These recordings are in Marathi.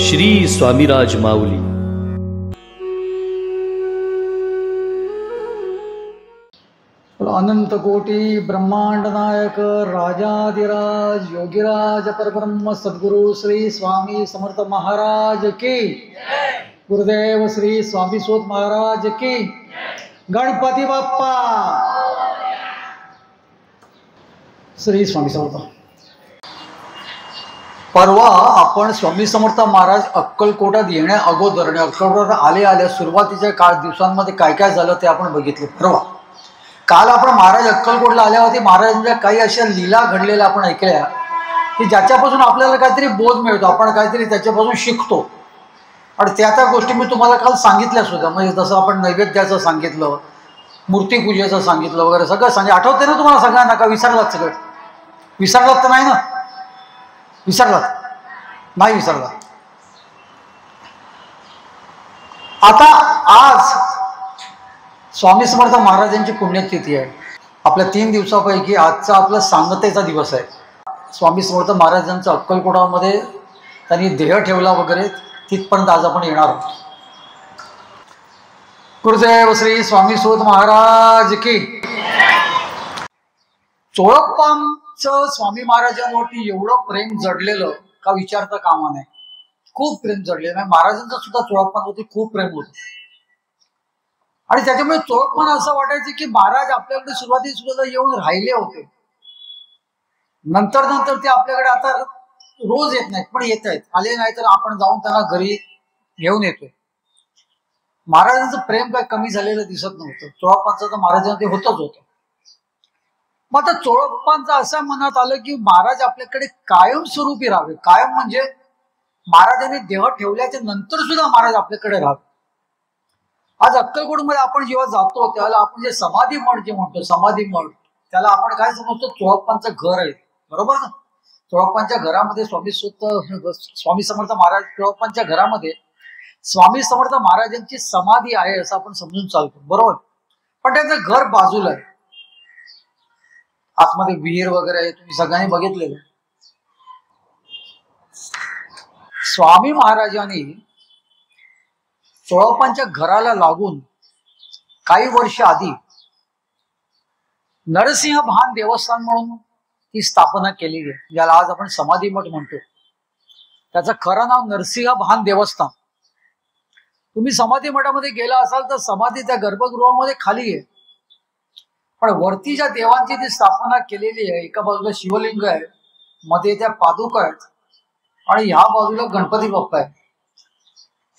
श्री स्वामीराज माऊली। अनंत कोटी ब्रह्मांड नायक राजाधिराज योगीराज परब्रह्म सद्गुरु श्री स्वामी समर्थ महाराज की, गुरुदेव श्री स्वामी सूत महाराज की, गणपती बाप्पा, श्री स्वामी समर्थ। परवा आपण स्वामी समर्थ महाराज अक्कलकोटात येण्या अगोदर आणि अक्कलकोटात आल्या सुरुवातीच्या काळ दिवसांमध्ये काय काय झालं ते आपण बघितले। परवा काल आपण महाराज अक्कलकोटला आल्यावरती महाराजांच्या काही अशा लीला घडलेल्या आपण ऐकल्या की ज्याच्यापासून आपल्याला काहीतरी बोध मिळतो, आपण काहीतरी त्याच्यापासून शिकतो। आणि त्या गोष्टी मी तुम्हाला काल सांगितल्या सुद्धा, म्हणजे जसं आपण नैवेद्याचं सांगितलं, मूर्तीपूजेचं सांगितलं वगैरे सगळं आठवते ना तुम्हाला सगळ्यांना? का विसरलात सगळं? विसरलात तर नाही ना? विसरलात नाही? विसरलात। आता आज स्वामी समर्थ महाराजांची पुण्यतिथी आहे। आपल्या 3 दिवसापैकी आजचा आपला सांगतेचा दिवस आहे। स्वामी समर्थ महाराजांचं अक्कलकोटामध्ये त्यांनी देह ठेवला वगैरे, तिथपर्यंत आज आपण येणार आहोत। गुरुदेव श्री स्वामी सूत महाराज की। चोळप्पांचं स्वामी महाराजांवरती एवढं प्रेम जडलेलं का विचारता कामा नाही। खूप प्रेम जडलेलं, महाराजांचं सुद्धा चोळप्पांवरती खूप प्रेम होतं। आणि त्याच्यामुळे चोळप्पांना असं वाटायचं की महाराज आपल्याकडे सुरुवातीला येऊन राहिले होते, नंतर ते आपल्याकडे आता रोज येत नाहीत, पण येत आहेत। आले नाही तर आपण जाऊन त्यांना घरी घेऊन येतोय। महाराजांचं प्रेम काय कमी झालेलं दिसत नव्हतं। चोळप्पांचं तर महाराजांना ते होतच होतं। मग आता चोळप्पांचं असं मनात आलं की महाराज आपल्याकडे कायमस्वरूपी राहावे। कायम म्हणजे महाराजांनी देह ठेवल्याच्या नंतर सुद्धा महाराज आपल्याकडे राहावे। आज अक्कलकोटमध्ये आपण जेव्हा जातो त्याला आपण जे समाधी मठ जे म्हणतो, समाधी मठ, त्याला आपण काय समजतो? चोळप्पांचं घर आहे, बरोबर ना? चोळप्पांच्या घरामध्ये स्वामी समर्थ महाराज, चोळप्पांच्या घरामध्ये स्वामी समर्थ महाराजांची समाधी आहे असं आपण समजून चालतो, बरोबर? पण त्यांचं घर बाजूला आहे, आतमध्ये विहीर वगैरे आहे, तुम्ही सगळ्यांनी बघितलेलं। स्वामी महाराजांनी चोळप्पांच्या घराला लागून काही वर्ष आधी नरसिंह भान देवस्थान म्हणून ती स्थापना केलेली आहे, ज्याला आज आपण समाधी मठ म्हणतो। त्याचं खरं नाव नरसिंह भान देवस्थान। तुम्ही समाधी मठामध्ये गेला असाल तर समाधी त्या गर्भगृहामध्ये खाली आहे, पण वरती ज्या देवांची ती स्थापना केलेली आहे, एका बाजूला शिवलिंग आहे, मध्ये त्या पादुका आहेत, आणि ह्या बाजूला गणपती बाप्पा आहे।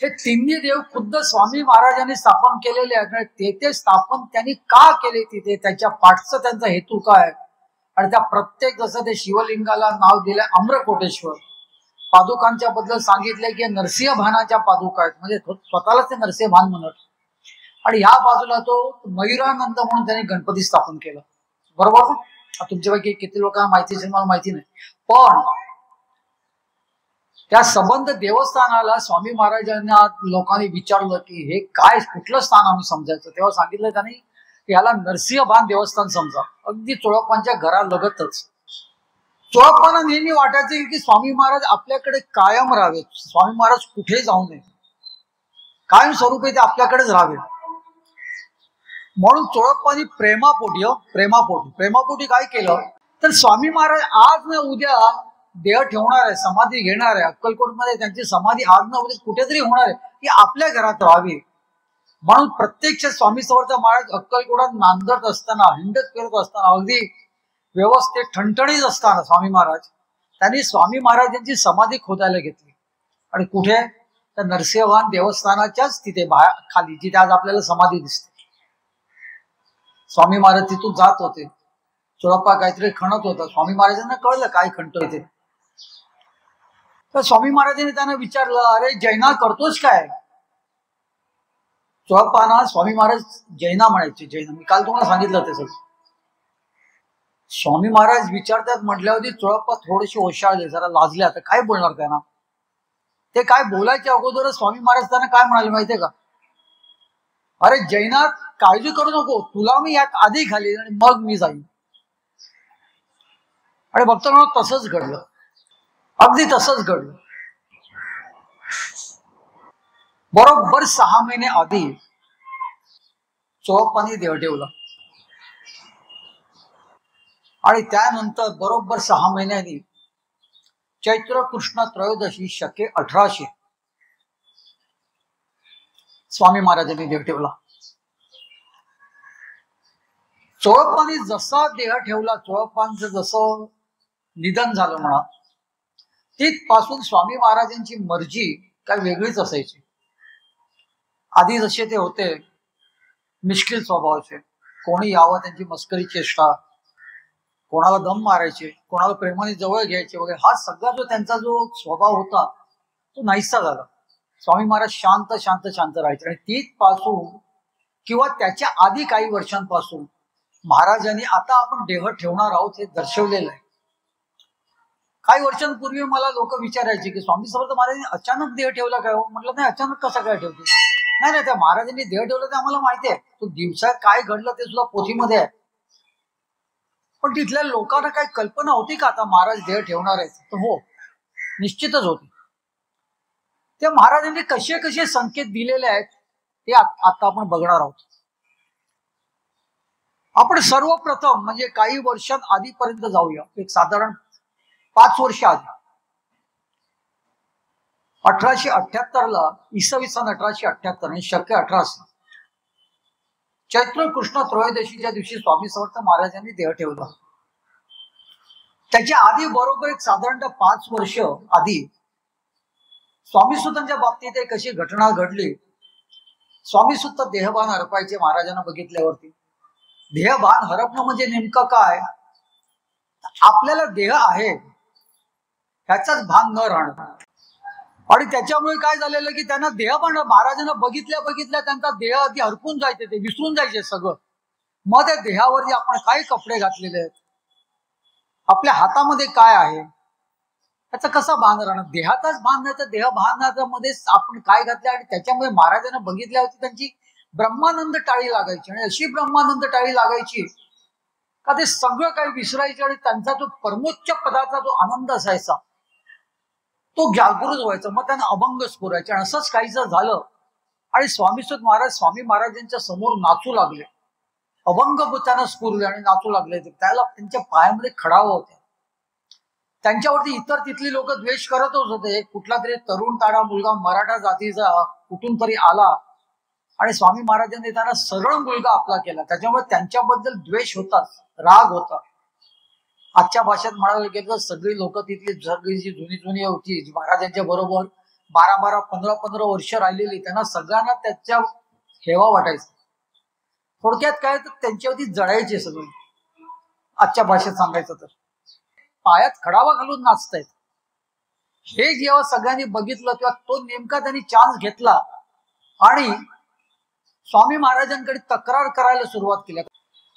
हे तिन्ही देव खुद्द स्वामी महाराजांनी स्थापन केलेले आहेत। ते स्थापन त्यांनी का केले तिथे, त्याच्या पाठचा त्यांचा हेतू काय, आणि त्या प्रत्येक, जसं ते शिवलिंगाला नाव दिलं अम्रकोटेश्वर, पादुकांच्या बद्दल सांगितलंय की नरसिंह भानाच्या पादुका आहेत, म्हणजे स्वतःलाच ते नरसिंह भान म्हणत। आणि ह्या बाजूला तो मयुरानंद म्हणून त्यांनी गणपती स्थापन केला, बरोबर? तुमच्यापैकी किती लोकांना माहिती असेल मला माहिती नाही, पण त्या संबंध देवस्थानाला स्वामी महाराजांना लोकांनी विचारलं की हे काय, कुठलं स्थान आम्ही समजायचं, तेव्हा सांगितलं त्यांनी की याला नरसिंह भान देवस्थान समजा, अगदी चोळप्पांच्या घरालगतच। चोळप्पांना नेहमी वाटायचं की स्वामी महाराज आपल्याकडे कायम राहावे, स्वामी महाराज कुठे जाऊ नये, कायम स्वरूपी ते आपल्याकडेच राहावे। म्हणून चोळप्पांनी प्रेमापोटी काय केलं तर स्वामी महाराज आज न उद्या देह ठेवणार आहे, समाधी घेणार आहे, अक्कलकोटमध्ये त्यांची समाधी आज न उद्या कुठेतरी होणार आहे, की आपल्या घरात राहावी। म्हणून प्रत्यक्ष स्वामी समर्थ महाराज अक्कलकोटात नांदत असताना, हिंडत फिरत असताना, अगदी व्यवस्थित ठणठणीत असताना स्वामी महाराज त्यांनी स्वामी महाराजांची समाधी खोदायला घेतली। आणि कुठे? तर नरसिंहभान देवस्थानाच्याच तिथे खाली, जिथे आज आपल्याला समाधी दिसते। स्वामी महाराज तिथून जात होते, चोळप्पा काहीतरी खणत होता, स्वामी महाराजांना कळलं काय खणतोय ते। तर स्वामी महाराजांनी त्यांना विचारलं, अरे जैना करतोच काय? चोळप्पांना स्वामी महाराज जैना म्हणायचे, जैना, मी काल तुम्हाला सांगितलं ते सगळं। स्वामी महाराज विचारतात म्हटल्यावरती चोळप्पा थोडेसे ओशाळले, जरा लाजले, आता काय बोलणार त्यांना? ते काय बोलायच्या अगोदरच स्वामी महाराज त्यांना काय म्हणाले माहितीये का? अरे जैना, काळजी करू नको, तुला मी यात आधी घालीन आणि मग मी जाईन। आणि भक्तांनो तसंच घडलं, अगदी तसंच घडलं। बरोबर 6 महिने आधी चोळप्पांनी देह ठेवला आणि त्यानंतर बरोबर 6 महिन्यांनी चैत्र कृष्ण त्रयोदशी शके 1800 स्वामी महाराजांनी देह ठेवला. चोळप्पांनी जसा देह ठेवला, चोळप्पांचं जसं निधन झालं म्हणा, तिथपासून स्वामी महाराजांची मर्जी काय वेगळीच असायची. आधी जसे ते होते मिश्किल स्वभावाचे, कोणी यावं त्यांची मस्करी चेष्टा, कोणाला दम मारायचे, कोणाला प्रेमाने जवळ घ्यायचे वगैरे, हा सगळा जो त्यांचा जो स्वभाव होता तो नाहीसा झाला. स्वामी महाराज शांत शांत शांत राहायचे. आणि तिथपासून किंवा त्याच्या आधी काही वर्षांपासून महाराजांनी आता आपण देह ठेवणार आहोत हे दर्शवलेलं आहे. काही वर्षांपूर्वी मला लोक विचारायचे की स्वामी समर्थ महाराजांनी अचानक देह ठेवला काय हो? म्हटलं नाही, अचानक कसा काय ठेवते? नाही, त्या महाराजांनी देह ठेवलं ते आम्हाला माहिती आहे, तो दिवसात काय घडलं ते सुद्धा पोथीमध्ये आहे. पण तिथल्या लोकांना काही कल्पना होती का आता महाराज देह ठेवणार आहेत? तर हो, निश्चितच होती. त्या महाराजांनी कसे कसे संकेत दिलेले आहेत ते आता आपण बघणार आहोत. आपण सर्वप्रथम म्हणजे काही वर्षां आधीपर्यंत जाऊया. एक साधारण 5 वर्ष आधी 1878 इसवी सन 1878 आणि शके 1800 चैत्र कृष्ण त्रयोदशीच्या दिवशी स्वामी समर्थ महाराजांनी देह ठेवला. त्याच्या आधी बरोबर एक साधारणतः 5 वर्ष आधी स्वामी सुतांच्या बाबतीत एक अशी घटना घडली. स्वामी सुत देहभान हरपायचे महाराजांना बघितल्यावरती. देहभान हरपणं म्हणजे नेमकं काय? आपल्याला देह आहे ह्याचाच भान न राहणं. आणि त्याच्यामुळे काय झालेलं की त्यांना देहभान महाराजांना बघितल्या त्यांचा देह आधी हरपून जायचे, ते विसरून जायचे सगळं. मग त्या देहावरती आपण काय कपडे घातलेले आहेत, आपल्या हातामध्ये काय आहे, त्याचा कसा भान राहणार? देहाचाच भान नाही तर देहभानाच्या मध्ये आपण काय घातले. आणि त्याच्यामुळे महाराजांना बघितल्यावरती त्यांची ब्रह्मानंद टाळी लागायची. आणि अशी ब्रह्मानंद टाळी लागायची का ते सगळं काही विसरायचे. आणि त्यांचा जो परमोच्च पदाचा जो आनंद असायचा तो जागृत व्हायचा. मग त्यांना अभंग स्फुरायचे. आणि असंच काहीच झालं. आणि स्वामीसुत महाराज स्वामी महाराजांच्या समोर नाचू लागले. अभंग त्यांना स्फुरले आणि नाचू लागले. त्याला त्यांच्या पायामध्ये खडावं होत्या. त्यांच्यावरती इतर तिथली लोक द्वेष करतच होते. कुठला तरी तरुण ताडा मुलगा मराठा जातीचा कुठून तरी आला आणि स्वामी महाराजांनी त्यांना सरळ मुलगा आपला केला. त्याच्यामुळे त्यांच्याबद्दल द्वेष होता, राग होता. आजच्या भाषेत म्हणायला गेलं सगळी लोक तिथली सगळी जी जुनी होती, जी महाराजांच्या बरोबर 12 15 वर्ष राहिलेली, त्यांना सगळ्यांना त्याच्या हेवा वाटायचा. थोडक्यात काय तर त्यांच्यावरती जळायचे सगळे. आजच्या भाषेत सांगायचं तर पायात खडावा घालून नाचतायत. हे जेव्हा सगळ्यांनी बघितलं तेव्हा तो नेमका त्यांनी चान्स घेतला आणि स्वामी महाराजांकडे तक्रार करायला सुरुवात केली.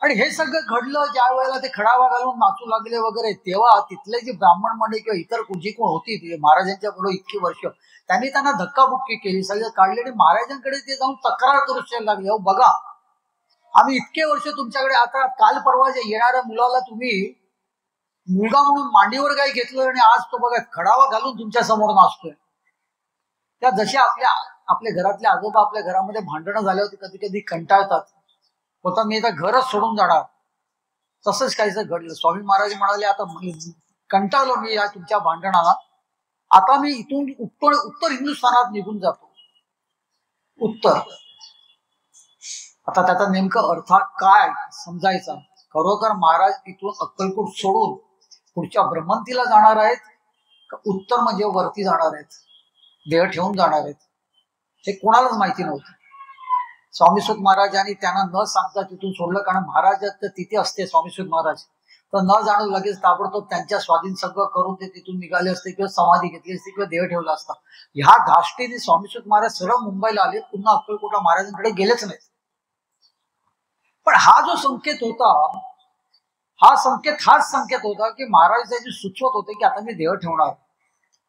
आणि हे सगळं घडलं ज्या वेळेला ते खडावा घालून नाचू लागले वगैरे, तेव्हा तिथले जे ब्राह्मण मंडळी किंवा इतर जी कोण होती महाराजांच्या बरोबर इतकी वर्ष, त्यांनी त्यांना धक्काबुक्की केली, सगळं काढले. आणि महाराजांकडे ते जाऊन तक्रार करू लागले, अहो बघा आम्ही इतके वर्ष तुमच्याकडे, आता काल परवा जे येणाऱ्या मुलाला तुम्ही मुलगा म्हणून मांडीवर काही घेतलं आणि आज तो बघा खडावा घालून तुमच्या समोर नाचतोय. त्या जशा आपल्या घरातले आजोबा आपल्या घरामध्ये भांडणं झाल्यावरती कधी कधी कंटाळतात, होता मी आता घरच सोडून जाणार, तसंच काहीच घडलं. स्वामी महाराज म्हणाले आता कंटाळलो मी या तुमच्या भांडणाला, आता मी इथून उत्तर हिंदुस्थानात निघून जातो. उत्तर, आता त्याचा नेमका अर्थ काय समजायचा? खरोखर महाराज इथून अक्कलकोट सोडून पुढच्या ब्रह्मंतीला जाणार आहेत का उत्तर म्हणजे वरती जाणार आहेत, देह ठेवून जाणार आहेत, हे कोणालाच माहिती नव्हतं. स्वामीसुत महाराजांनी त्यांना न सांगता तिथून सोडलं. कारण महाराज तिथे असते स्वामीसुत महाराज, तर न जाणून लगेच ताबडतोब त्यांच्या स्वाधीन सगळं करून ते तिथून निघाले असते किंवा समाधी घेतली असते किंवा देह ठेवला असता. ह्या धाष्टीने स्वामीसुत महाराज सरळ मुंबईला आले, पुन्हा अक्कलकोटा महाराजांकडे गेलेच नाहीत. पण हा जो संकेत होता, हाच संकेत होता की महाराज जे सुचवत होते की आता मी देह ठेवणार.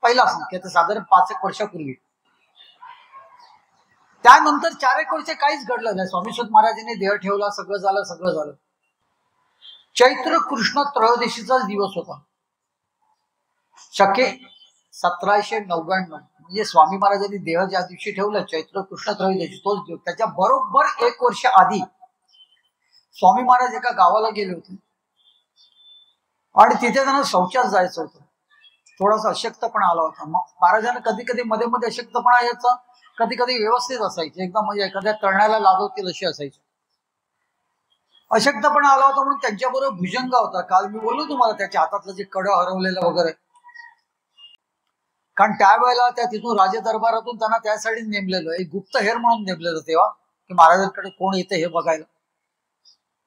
पहिला संकेत साधारण 5-1 वर्षापूर्वी. त्यानंतर 4-1 वर्ष काहीच घडलं नाही. स्वामीसुत महाराजांनी देह ठेवला, सगळं झालं. चैत्र कृष्ण त्रयोदशीचाच दिवस होता, शके 1799. म्हणजे स्वामी महाराजांनी देह ज्या दिवशी ठेवलं चैत्र कृष्ण त्रयोदशी तोच दिवस, त्याच्या बरोबर 1 वर्ष आधी स्वामी महाराज एका गावाला गेले होते आणि तिथे त्यांना शौचास जायचं होतं. थोडासा अशक्तपणा आला होता. महाराजांना कधी कधी मध्ये मध्ये अशक्तपणा यायचा, कधी कधी व्यवस्थित असायचे, एकदम म्हणजे एखाद्या तळण्याला लादवतील अशी असायची. अशक्तपणा आला होता म्हणून त्यांच्याबरोबर भुजंग होता. काल मी बोललो तुम्हाला त्याच्या हातातलं जे कडं हरवलेलं वगैरे, कारण त्यावेळेला त्या तिथून राजदरबारातून त्यांना त्यासाठी नेमलेलं, एक गुप्तहेर म्हणून नेमलेलं तेव्हा, की महाराजांकडे कोण येते हे बघायला.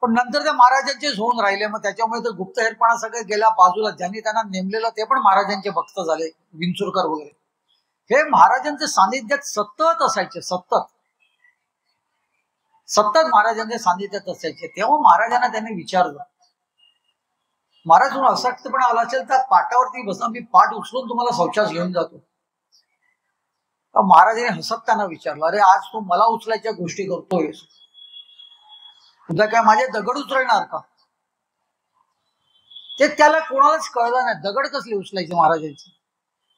पण नंतर त्या महाराजांचेच होऊन राहिले, मग त्याच्यामुळे तर गुप्तहेरपणा सगळे गेल्या बाजूला. ज्यांनी त्यांना नेमलेलं ते पण महाराजांचे भक्त झाले, विंचुरकर वगैरे. हे महाराजांच्या सानिध्यात सतत असायचे, सतत सतत महाराजांच्या सानिध्यात असायचे. तेव्हा महाराजांना त्यांनी विचारलं, महाराज तुम्हाला अशक्तपणा आला असेल तर पाटावरती बसा, मी पाठ उचलून तुम्हाला शौचास घेऊन जातो. महाराजांनी हसत त्यांना विचारलं, अरे आज तू मला उचलायच्या गोष्टी करतोयस, तुझा काय माझे दगड उचलणार का? ते त्याला कोणालाच कळलं नाही, दगड कसले उचलायचे महाराजांचे.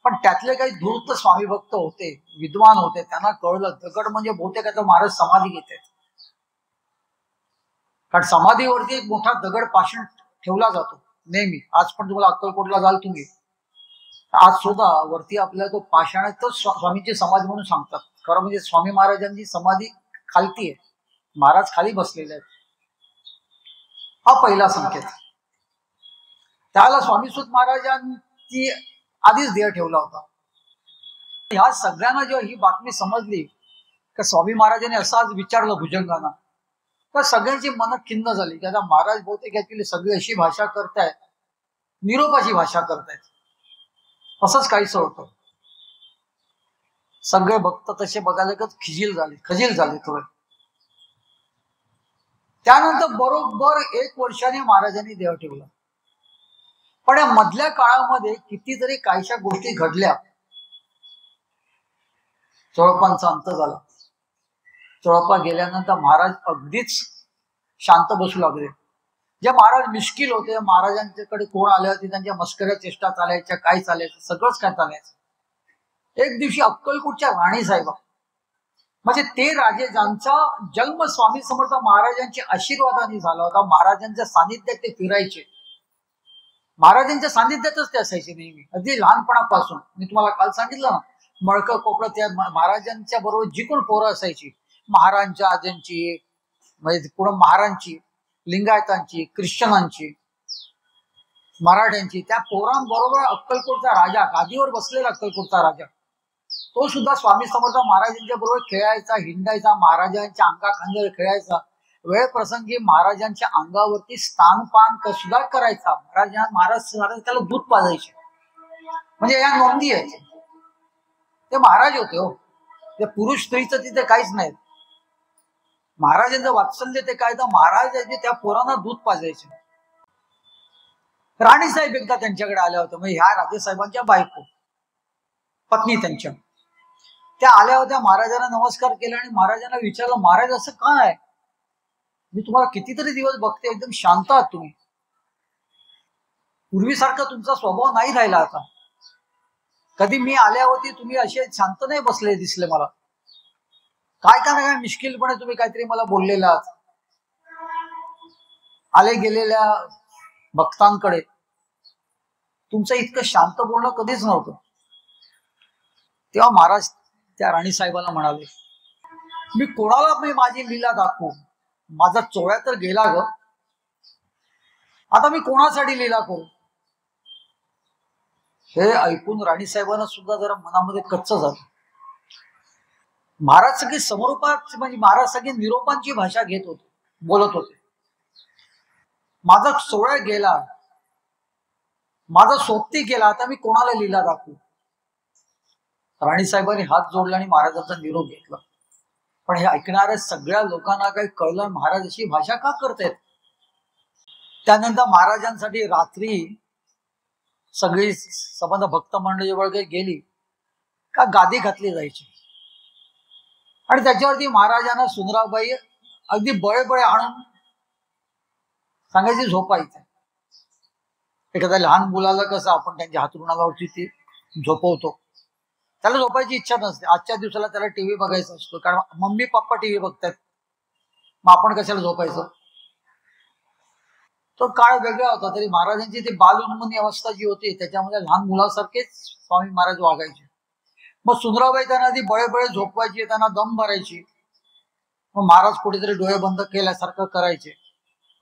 पण त्यातले काही धूर्त स्वामी भक्त होते, विद्वान होते, त्यांना कळलं दगड म्हणजे बहुतेक आता महाराज समाधी घेत आहेत. कारण समाधीवरती एक मोठा दगड पाषाण ठेवला जातो नेहमी. आज पण तुम्हाला अक्कलकोटला जाल तुम्ही, आज सुद्धा वरती आपल्याला तो पाषाणातच स्वामीची समाधी म्हणून सांगतात. खरं म्हणजे स्वामी महाराजांची समाधी खालती आहे, महाराज खाली बसलेले आहेत. हा पहिला संकेत. त्याला स्वामीसुत महाराजांची आधीच देह ठेवला होता. ह्या सगळ्यांना जेव्हा ही बातमी समजली की स्वामी महाराजांनी असं आज विचारलं भुजंगांना, तर सगळ्यांची मन खिन्न झाली की आता महाराज बहुतेक ऍक्च्युली सगळी अशी भाषा करतायत, निरोपाची भाषा करतायत, असंच काहीच होतं. सगळे भक्त तसे बघायला का खजील झाले थोडे. त्यानंतर बरोबर 1 वर्षाने महाराजांनी देह ठेवला. पण या मधल्या काळामध्ये कितीतरी काहीशा गोष्टी घडल्या. चोळप्पांचा अंत झाला. चोळप्पा गेल्यानंतर महाराज अगदीच शांत बसू लागले. जे महाराज मिश्किल होते, महाराजांच्याकडे कोण आले होते, त्यांच्या मस्कऱ्या चेष्टा चालायच्या, काय चालायचं, सगळंच काय चालायचं. एक दिवशी अक्कलकोटच्या राणी साहेबा, म्हणजे ते राजे ज्यांचा जन्म स्वामी समर्थ महाराजांच्या आशीर्वादाने झाला होता, महाराजांच्या सानिध्यात ते फिरायचे, महाराजांच्या सानिध्यातच ते असायचे नेहमी, अगदी लहानपणापासून. मी तुम्हाला काल सांगितलं ना, मळकं कोपरं त्या महाराजांच्या बरोबर जी कोण पोरं असायची, महाराजांच्या आज्यांची, म्हणजे पुढं महाराजांची, लिंगायतांची, ख्रिश्चनांची, मराठ्यांची, त्या पोरांबरोबर अक्कलकोटचा राजा, गादीवर बसलेला अक्कलकोटचा राजा, तो सुद्धा स्वामी समर्थ महाराजांच्या बरोबर खेळायचा, हिंडायचा, महाराजांच्या अंगाखांद्यावर खेळायचा. वेळ प्रसंगी महाराजांच्या अंगावरती स्थानपान सुद्धा करायचा. महाराज त्याला दूध पाजायचे. म्हणजे या नोंदी आहेत. ते महाराज होते हो, ते पुरुष स्त्रीचं तिथे काहीच नाही. महाराजांचं वात्सल्य ते काय, तर महाराज त्या पोरांना दूध पाजायचे. राणीसाहेब एकदा त्यांच्याकडे आल्या होत्या, म्हणजे ह्या राजेसाहेबांच्या बायको, पत्नी त्यांच्या. त्या आल्या होत्या, महाराजांना नमस्कार केला आणि महाराजांना विचारलं, महाराज असं का आहे, मी तुम्हाला कितीतरी दिवस बघते, एकदम शांत आहात तुम्ही, पूर्वीसारखा तुमचा स्वभाव नाही राहिला आता. कधी मी आल्यावरती तुम्ही असे शांत नाही बसले दिसले मला. काय का नाही, मिश्किलपणे तुम्ही काहीतरी मला बोललेला आहात. आले गेलेल्या भक्तांकडे तुमचं इतकं शांत बोलणं कधीच नव्हतं. तेव्हा महाराज त्या राणी साहेबांना म्हणाले, मी कोणाला मी माझी लीला दाखवू, माझा चोळ्या तर गेला ग, आता मी कोणासाठी लीला करू. हे ऐकून राणी साहेबांना सुद्धा जरा मनामध्ये कच्च झालं. महाराज सगळे समरूपात, म्हणजे महाराज सगळे निरोपांची भाषा घेत होते, बोलत होते. माझा सोहळा गेला, माझा सोबती गेला, आता मी कोणाला लीला दाखवू. राणी साहेबांनी हात जोडला आणि महाराजांचा निरोप घेतला. पण हे ऐकणाऱ्या सगळ्या लोकांना काही कळलं, महाराज अशी भाषा का करतायत. त्यानंतर महाराजांसाठी रात्री सगळी संबंध भक्त मंडळी वगैरे गेली का गादी घातली जायची आणि त्याच्यावरती महाराजांना सुंदराबाई अगदी बळे आणून सांगायची झोपायचं. एखाद्या लहान मुलाला कसं आपण त्यांच्या हातरुणावरती ते झोपवतो, त्याला झोपायची इच्छा नसते. आजच्या दिवसाला त्याला टीव्ही बघायचा असतो, कारण मम्मी पप्पा टीव्ही बघतात, मग आपण कशाला झोपायचं. तो काळ वेगळा होता. तरी महाराजांची ती बालउन्मनी अवस्था जी होती त्याच्यामध्ये लहान मुलासारखेच स्वामी महाराज वागायचे. मग सुंदराबाई त्यांना ती बळे झोपवायची, त्यांना दम भरायची. मग महाराज कुठेतरी डोळे बंद केल्यासारखं करायचे.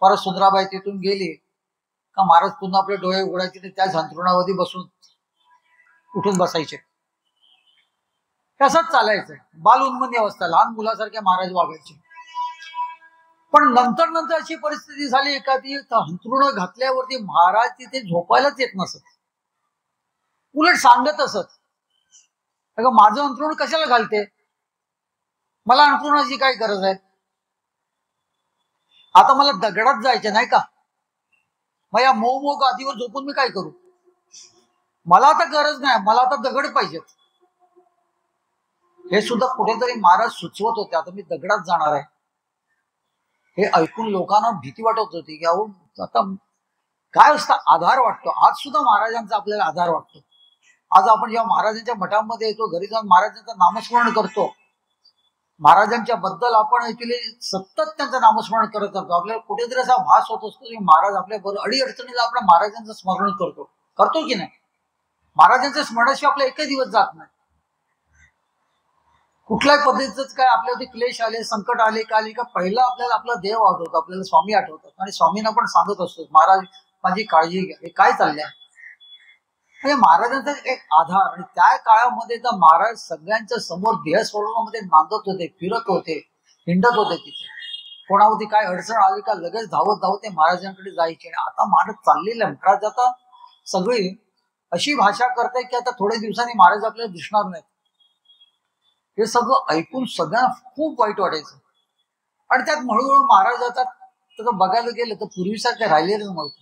परत सुंदराबाई तिथून गेली का महाराज पुन्हा आपले डोळे उघडायचे आणि त्या अंथरुणावरती बसून उठून बसायचे. तसंच चालायचं. बालउन्मनी अवस्था, लहान मुलासारखे महाराज वागायचे. पण नंतर नंतर अशी परिस्थिती झाली का ती अंथरुण घातल्यावरती महाराज तिथे झोपायलाच येत नसत. उलट सांगत असत, अगं माझं अंथरुण कशाला घालते, मला अंथरुणाची काय गरज आहे, आता मला दगडात जायचे नाही का, मग या मऊ गादीवर झोपून मी काय करू, मला आता गरज नाही, मला आता दगड पाहिजेत. हे सुद्धा कुठेतरी महाराज सुचवत होते, आता मी दगडात जाणार आहे. हे ऐकून लोकांना भीती वाटत होती की अहो आता काय असतं, आधार वाटतो. आज सुद्धा महाराजांचा आपल्याला आधार वाटतो. आज आपण जेव्हा महाराजांच्या मठामध्ये येतो, घरी जाऊन महाराजांचं नामस्मरण करतो, महाराजांच्या बद्दल आपण ऍक्च्युली सतत त्यांचं नामस्मरण करत असतो. आपल्याला कुठेतरी असा भास होत असतो की महाराज आपल्या बरोबर अडीअडचणीला आपण महाराजांचं स्मरण करतो की नाही. महाराजांच्या स्मरणाशिवाय आपला एकही दिवस जात नाही. कुठल्याही पद्धतीच काय आपल्यावरती क्लेश आले, संकट आले का पहिलं आपल्याला आपला देव आठवतो, आपल्याला स्वामी आठवतात. आणि स्वामींना पण सांगत असतो, महाराज माझी काळजी घ्या, हे काय चाललंय. म्हणजे महाराजांचा एक आधार. आणि त्या काळामध्ये तर महाराज सगळ्यांच्या समोर देहस्वरूपामध्ये नांदत होते, फिरत होते, हिंडत होते. तिथे कोणावरती काय अडचण आली का लगेच धावत धावत ते महाराजांकडे जायचे. आणि आता महाराज चाललेले महाराज आता सगळी अशी भाषा करताय की आता थोड्या दिवसांनी महाराज आपल्याला दिसणार नाहीत. हे सगळं ऐकून सगळ्यांना खूप वाईट वाटायचं. आणि त्यात हळूहळू महाराज आता तसं बघायला गेलं तर पूर्वीसारखं राहिलेलं नव्हतं.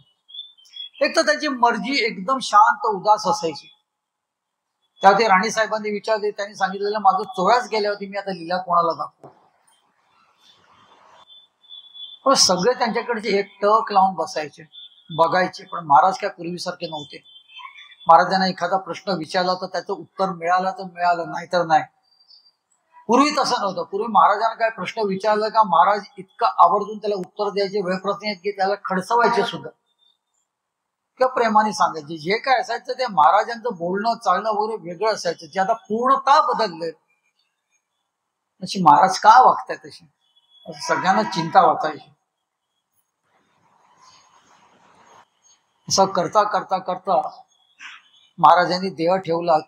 एक तर त्याची मर्जी एकदम शांत उदास असायची. तेव्हा ते राणी साहेबांनी विचारले, त्यांनी सांगितलेलं माझं चोळ्याच गेल्या होती, मी आता लीला कोणाला दाखवू. पण सगळे त्यांच्याकडचे एक टक लावून बसायचे, बघायचे. पण महाराज काय पूर्वीसारखे नव्हते. महाराजांना एखादा प्रश्न विचारला तर त्याचं उत्तर मिळालं तर मिळालं, नाही तर नाही. पूर्वी तसं नव्हतं. पूर्वी महाराजांना काय प्रश्न विचारला का महाराज इतकं आवर्जून त्याला उत्तर द्यायचे, वेळप्रसंगी की त्याला खडसवायचे सुद्धा, किंवा प्रेमाने सांगायचे. जे काय असायचं ते महाराजांचं बोलणं चालणं वगैरे वेगळं असायचं, जे आता पूर्णतः बदललंय. अशी महाराज का वागताय तशी, सगळ्यांना चिंता वाटायची. असं करता करता करता महाराजांनी देह ठेवला.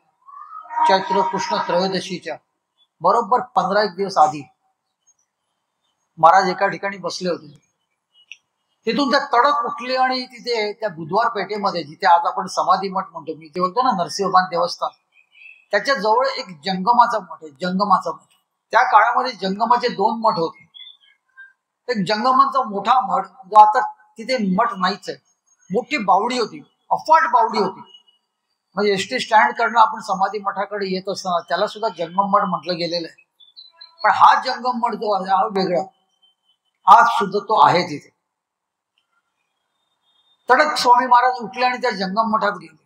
चैत्र कृष्ण त्रयोदशीच्या बरोबर 15 दिवस आधी महाराज एका ठिकाणी बसले होते. तिथून त्या तडक उठले आणि तिथे त्या बुधवार पेठेमध्ये, जिथे आज आपण समाधी मठ म्हणतो, मी ते बोलतो ना नरसिंहबान देवस्थान, त्याच्या जवळ एक जंगमाचा मठ आहे, जंगमाचा मठ. त्या काळामध्ये जंगमाचे 2 मठ होते. एक जंगमांचा मोठा मठ, जो आता तिथे मठ नाहीच आहे. मोठी बावडी होती, अफाट बावडी होती. म्हणजे एसटी स्टँड कडनं आपण समाधी मठाकडे येत असताना त्याला सुद्धा जंगम मठ म्हटलं गेलेलं आहे. पण हा जंगम मठ जो आहे हा वेगळा, आज सुद्धा तो आहे तिथे. तडक स्वामी महाराज उठले आणि त्या जंगम मठात गेले.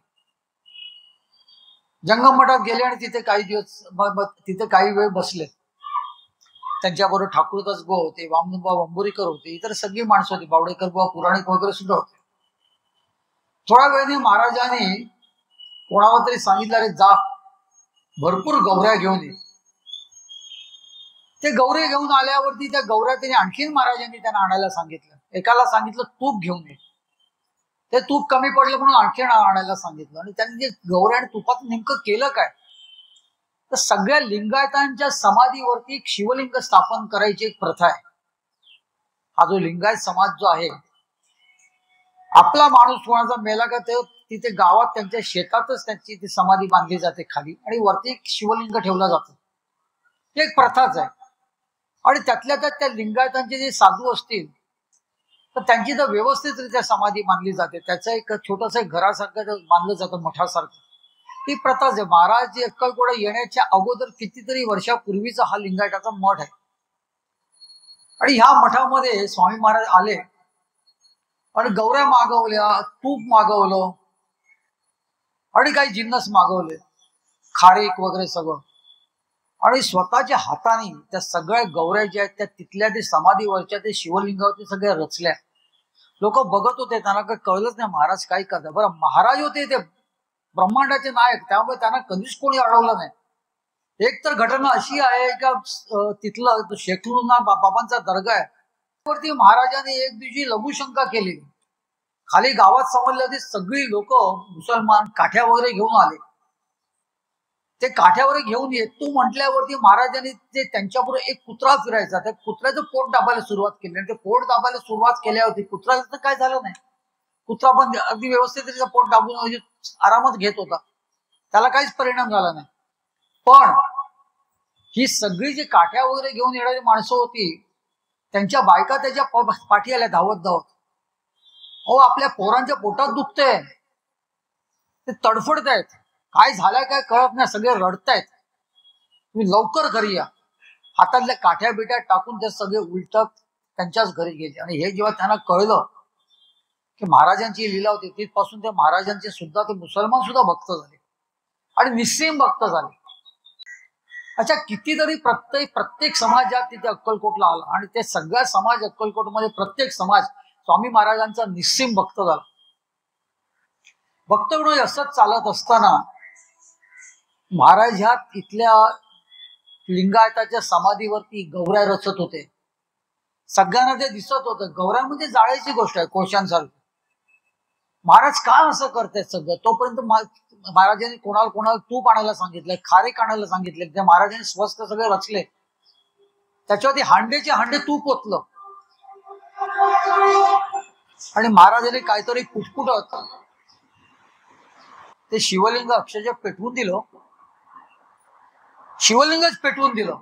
जंगम मठात गेले आणि तिथे काही दिवस तिथे काही वेळ बसले. त्यांच्याबरोबर ठाकूरदास गो होते, वामनबा वंबुरीकर होते, इतर सगळी माणसं होती, बावडेकर बुवा पुराणिक वगैरे सुद्धा होते. थोड्या वेळाने महाराजांनी कोणाला तरी सांगितलं, अरे जा भरपूर गौऱ्या घेऊन ये. ते गौरे घेऊन आल्यावरती त्या गौऱ्या त्यांनी आणखीन महाराजांनी त्यांना आणायला सांगितलं. एकाला सांगितलं तूप घेऊन ये, ते तूप कमी पडलं म्हणून आणखीन आणायला सांगितलं. आणि त्यांनी जे गौऱ्या आणि तुपात नेमकं केलं काय, तर सगळ्या लिंगायतांच्या समाधीवरती एक शिवलिंग स्थापन करायची एक प्रथा आहे. हा जो लिंगायत समाज जो आहे, आपला माणूस कोणाचा मेला का ते तिथे गावात त्यांच्या शेतातच त्यांची ती समाधी बांधली जाते खाली, आणि वरती एक शिवलिंग ठेवला जातो. एक प्रथाच आहे. आणि त्यातल्या त्यात त्या लिंगायतांचे जे साधू असतील तर त्यांची तर व्यवस्थितरित्या समाधी बांधली जाते. त्याचं एक छोटस घरासारखं बांधलं जातं, मठासारखं. ही प्रथाच आहे. महाराज अक्कलकोट येण्याच्या अगोदर कितीतरी वर्षापूर्वीचा हा लिंगायताचा मठ आहे. आणि ह्या मठामध्ये स्वामी महाराज आले आणि गौऱ्या मागवल्या, तूप मागवलं आणि काही जिन्नस मागवले. खारीक वगैरे सगळं, आणि स्वतःच्या हाताने त्या सगळ्या गौऱ्या ज्या आहेत त्या तिथल्या ते समाधीवरच्या ते शिवलिंगावरती सगळ्या रचल्या. लोक बघत होते, त्यांना काही कळलंच नाही महाराज काय करतात. बरं, महाराज होते ते ब्रह्मांडाचे नायक, त्यामुळे त्यांना कधीच कोणी अडवलं नाही. एक तर घटना अशी आहे का तिथलं शेकडोंना बाबांचा दर्गा आहे, वरती महाराजांनी एक दिवशी लघुशंका केली. खाली गावात समजलं होती, सगळी लोक मुसलमान काठ्या वगैरे घेऊन आले. ते काठ्यावर घेऊन येतो म्हटल्यावरती महाराजांनी ते त्यांच्याबरोबर एक कुत्रा फिरायचा, त्या कुत्र्याचं पोट दाबायला सुरुवात केली. आणि ते पोट दाबायला सुरुवात केल्यावरती कुत्र्याचं तर काय झालं नाही, कुत्रा पण अगदी व्यवस्थित पोट दाबून आरामात घेत होता, त्याला काहीच परिणाम झाला नाही. पण ही सगळी जी काठ्या वगैरे घेऊन येणारी माणसं होती, त्यांच्या बायका त्याच्या पाठी आल्या धावत धावत. अहो, आपल्या पोरांच्या पोटात दुखतंय, ते तडफडत आहेत, काय झालंय काय कळत नाही, सगळे रडतायत, तुम्ही लवकर घरी या. हातातल्या काठ्या बिट्या टाकून ते सगळे उलटत त्यांच्याच घरी गेले. आणि हे जेव्हा त्यांना कळलं की महाराजांची लीला होती, तिथपासून ते महाराजांचे सुद्धा ते मुसलमान सुद्धा भक्त झाले आणि निस्सीम भक्त झाले. अच्छा, कितीतरी प्रत्येक समाजात तिथे अक्कलकोटला आला आणि ते सगळ्या समाज अक्कलकोटमध्ये प्रत्येक समाज स्वामी महाराजांचा निस्सीम भक्त झाला. भक्त म्हणून असंच चालत असताना महाराज ह्या तिथल्या लिंगायताच्या समाधीवरती गौऱ्या रचत होते. सगळ्यांना ते दिसत होतं. गौऱ्या म्हणजे जाळ्याची गोष्ट आहे, कोळशांसारखी. महाराज का असं करतायत सगळं? तोपर्यंत महाराजांनी कोणाला तूप आणायला सांगितलंय, खारीक आणायला सांगितले. त्या महाराजांनी स्वस्त सगळे रचले, त्याच्यावरती हांडेचे हांडे तूप ओतलं आणि महाराजांनी काहीतरी कुटकुटत ते शिवलिंग अक्षरशः पेटवून दिलं. शिवलिंगच पेटवून दिलं.